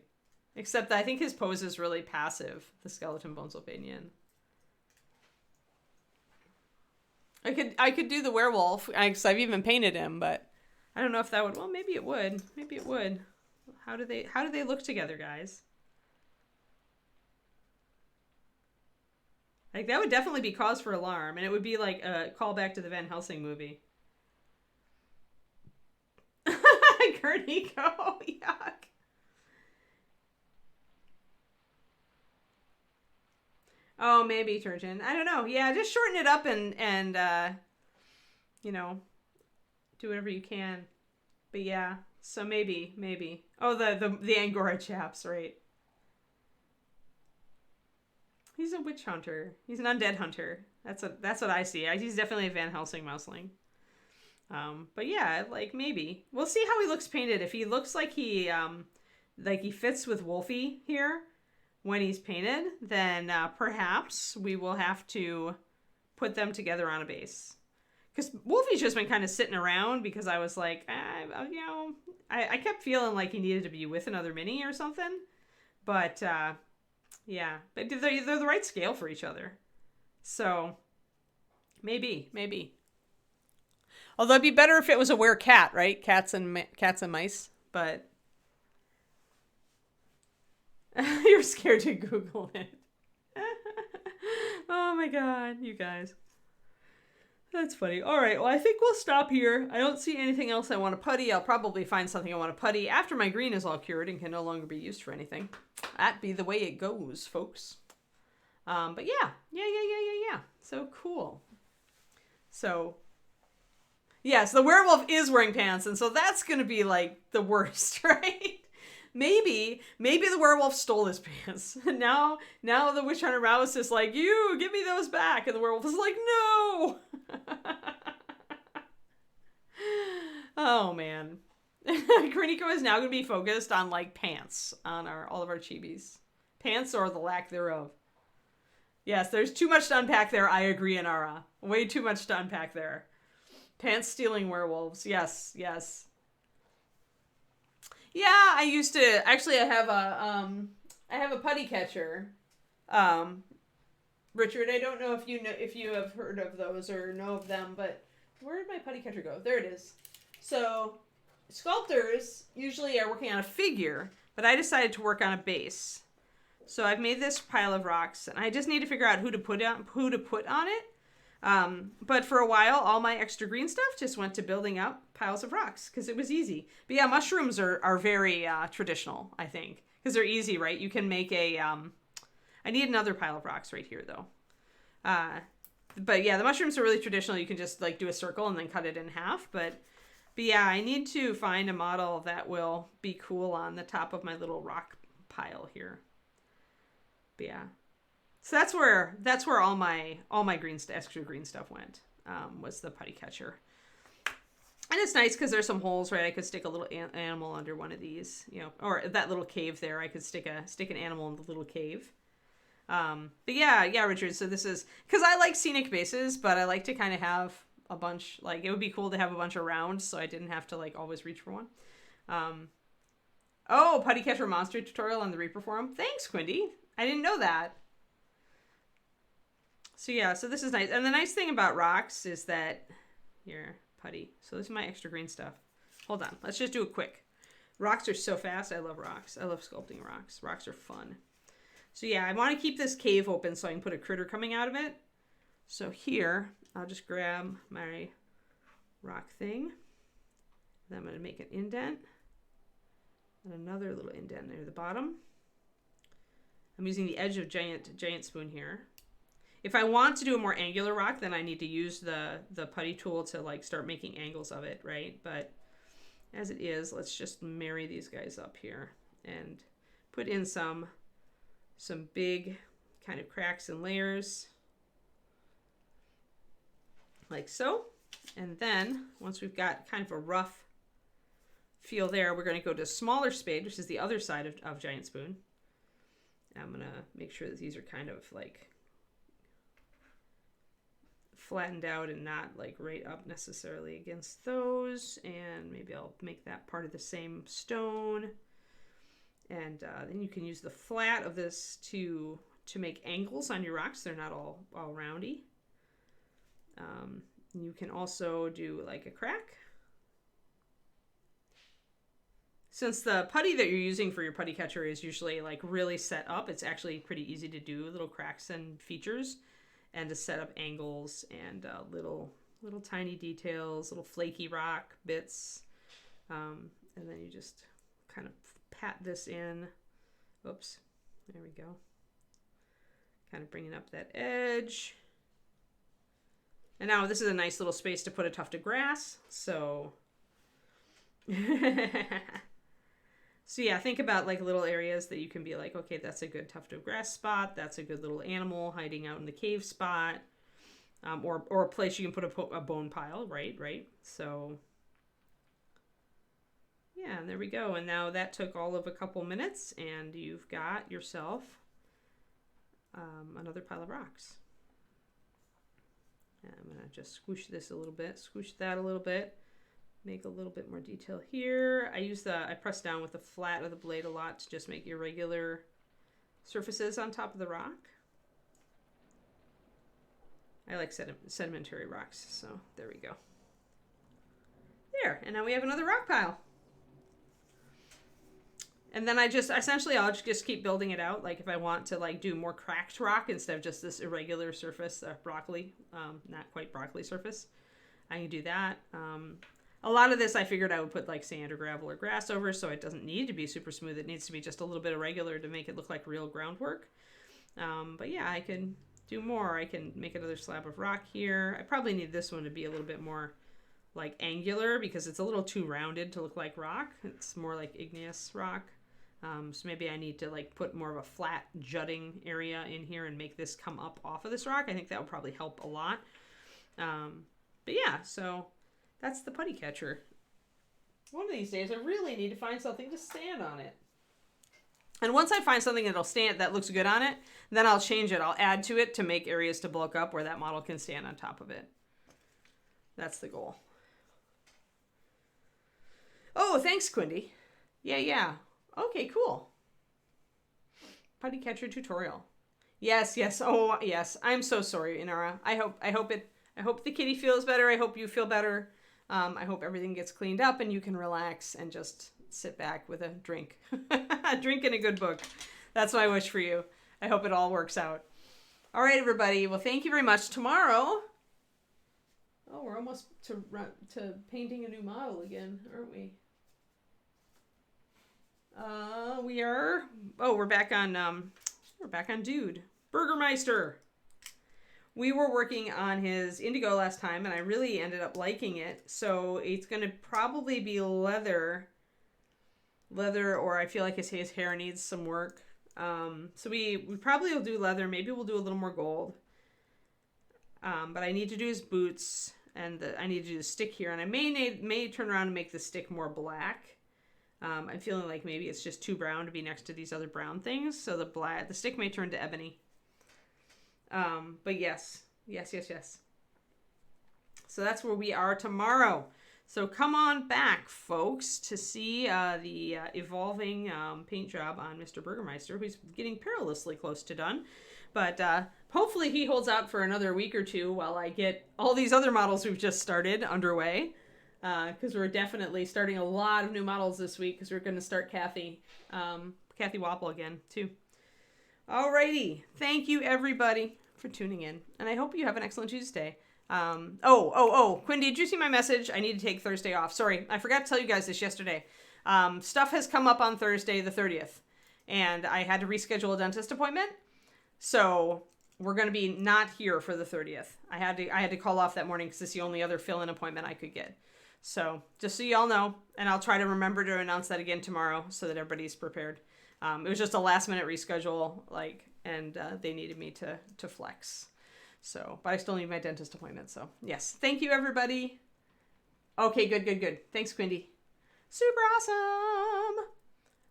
Except that I think his pose is really passive, the skeleton bones opinion. I could do the werewolf, because I've even painted him, but I don't know if that would, well, maybe it would. Maybe it would. How do they look together, guys? Like, that would definitely be cause for alarm, and it would be like a callback to the Van Helsing movie. Garnico, yuck. Oh, maybe Turgeon. I don't know. Yeah, just shorten it up and you know, do whatever you can. But yeah, so maybe. Oh, the Angora chaps, right? He's a witch hunter. He's an undead hunter. That's what I see. He's definitely a Van Helsing Mousling. But yeah, like maybe we'll see how he looks painted. If he looks like he fits with Wolfie here when he's painted, then perhaps we will have to put them together on a base. Because Wolfie's just been kind of sitting around because I was like, I kept feeling like he needed to be with another mini or something. But yeah, but they're the right scale for each other. So maybe. Although it'd be better if it was a were-cat, right? Cats and mice. But you're scared to Google it. Oh my god, you guys. That's funny. All right, well, I think we'll stop here. I don't see anything else I want to putty. I'll probably find something I want to putty after my green is all cured and can no longer be used for anything. That be the way it goes, folks. But yeah. So cool. So, yes, the werewolf is wearing pants, and so that's going to be, like, the worst, right? Maybe the werewolf stole his pants. Now the witch hunter mouse is like, you, give me those back. And the werewolf is like, no. Oh, man. Garnico is now going to be focused on, like, pants on all of our chibis. Pants or the lack thereof. Yes, there's too much to unpack there. I agree, Inara. Way too much to unpack there. Pants stealing werewolves. Yes. Yeah, I used to actually. I have a putty catcher. Richard, I don't know if you have heard of those or know of them, but where did my putty catcher go? There it is. So, sculptors usually are working on a figure, but I decided to work on a base. So I've made this pile of rocks, and I just need to figure out who to put on it. But for a while, all my extra green stuff just went to building up piles of rocks because it was easy. But yeah, mushrooms are very traditional, I think, because they're easy, right? You can make I need another pile of rocks right here, though. But yeah, the mushrooms are really traditional. You can just like do a circle and then cut it in half. But yeah, I need to find a model that will be cool on the top of my little rock pile here. But yeah. So that's where all my extra green stuff went, was the putty catcher. And it's nice because there's some holes, right? I could stick a little animal under one of these, or that little cave there. I could stick an animal in the little cave. But yeah, Richard. So this is because I like scenic bases, but I like to kind of have a bunch. Like it would be cool to have a bunch around, so I didn't have to like always reach for one. Oh, putty catcher monster tutorial on the Reaper forum. Thanks, Quindy. I didn't know that. So yeah, so this is nice. And the nice thing about rocks is that, here, putty. So this is my extra green stuff. Hold on, let's just do it quick. Rocks are so fast. I love rocks. I love sculpting rocks. Rocks are fun. So yeah, I want to keep this cave open so I can put a critter coming out of it. So here, I'll just grab my rock thing. Then I'm going to make an indent. And another little indent near the bottom. I'm using the edge of giant spoon here. If I want to do a more angular rock, then I need to use the putty tool to like start making angles of it, right? But as it is, let's just marry these guys up here and put in some big kind of cracks and layers like so. And then once we've got kind of a rough feel there, we're going to go to smaller spade, which is the other side of giant spoon. I'm going to make sure that these are kind of like flattened out and not like right up necessarily against those. And maybe I'll make that part of the same stone. And then you can use the flat of this to make angles on your rocks. They're not all roundy. You can also do like a crack. Since the putty that you're using for your putty catcher is usually like really set up, it's actually pretty easy to do little cracks and features and to set up angles and little tiny details, little flaky rock bits. And then you just kind of pat this in. Oops, there we go. Kind of bringing up that edge. And now this is a nice little space to put a tuft of grass. So, so yeah, think about like little areas that you can be like, okay, that's a good tuft of grass spot. That's a good little animal hiding out in the cave spot. Or a place you can put a bone pile, right? So, yeah, and there we go. And now that took all of a couple minutes, and you've got yourself another pile of rocks. And I'm going to just squish this a little bit, squish that a little bit, make a little bit more detail here. I press down with the flat of the blade a lot to just make irregular surfaces on top of the rock. I like sedimentary rocks, so there we go. There, and now we have another rock pile. And then I'll just keep building it out. Like if I want to like do more cracked rock instead of just this irregular surface, broccoli, not quite broccoli surface, I can do that. A lot of this I figured I would put like sand or gravel or grass over, so it doesn't need to be super smooth. It needs to be just a little bit irregular to make it look like real groundwork. But yeah, I can do more. I can make another slab of rock here. I probably need this one to be a little bit more like angular because it's a little too rounded to look like rock. It's more like igneous rock. So maybe I need to like put more of a flat jutting area in here and make this come up off of this rock. I think that would probably help a lot. But yeah, so that's the putty catcher. One of these days I really need to find something to stand on it. And once I find something that looks good on it, then I'll change it. I'll add to it to make areas to bulk up where that model can stand on top of it. That's the goal. Oh, thanks, Quindy. Yeah. Okay, cool. Putty catcher tutorial. Yes. Oh, yes. I'm so sorry, Inara. I hope the kitty feels better. I hope you feel better. I hope everything gets cleaned up and you can relax and just sit back with a drink. A drink and a good book. That's my wish for you. I hope it all works out. All right, everybody. Well, thank you very much. Tomorrow. Oh, we're almost to painting a new model again, aren't we? We are. Oh, we're back on Dude Burgermeister. We were working on his indigo last time, and I really ended up liking it. So it's going to probably be leather, or I feel like his hair needs some work. So we probably will do leather. Maybe we'll do a little more gold. But I need to do his boots, and I need to do the stick here, and I may turn around and make the stick more black. I'm feeling like maybe it's just too brown to be next to these other brown things, so the stick may turn to ebony. But yes. So that's where we are tomorrow. So come on back, folks, to see the evolving paint job on Mr. Burgermeister, who's getting perilously close to done. But hopefully he holds out for another week or two while I get all these other models we've just started underway. Because we're definitely starting a lot of new models this week because we're going to start Kathy Wapple again, too. Alrighty. Thank you, everybody, for tuning in. And I hope you have an excellent Tuesday. Quinn, did you see my message? I need to take Thursday off. Sorry, I forgot to tell you guys this yesterday. Stuff has come up on Thursday the 30th, and I had to reschedule a dentist appointment. So we're going to be not here for the 30th. I had to call off that morning because it's the only other fill-in appointment I could get. So just so y'all know, and I'll try to remember to announce that again tomorrow so that everybody's prepared. It was just a last-minute reschedule, and they needed me to flex. So, but I still need my dentist appointment. So, yes. Thank you, everybody. Okay, good. Thanks, Quindy. Super awesome.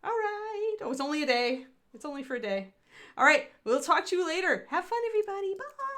All right. Oh, it's only a day. It's only for a day. All right. We'll talk to you later. Have fun, everybody. Bye.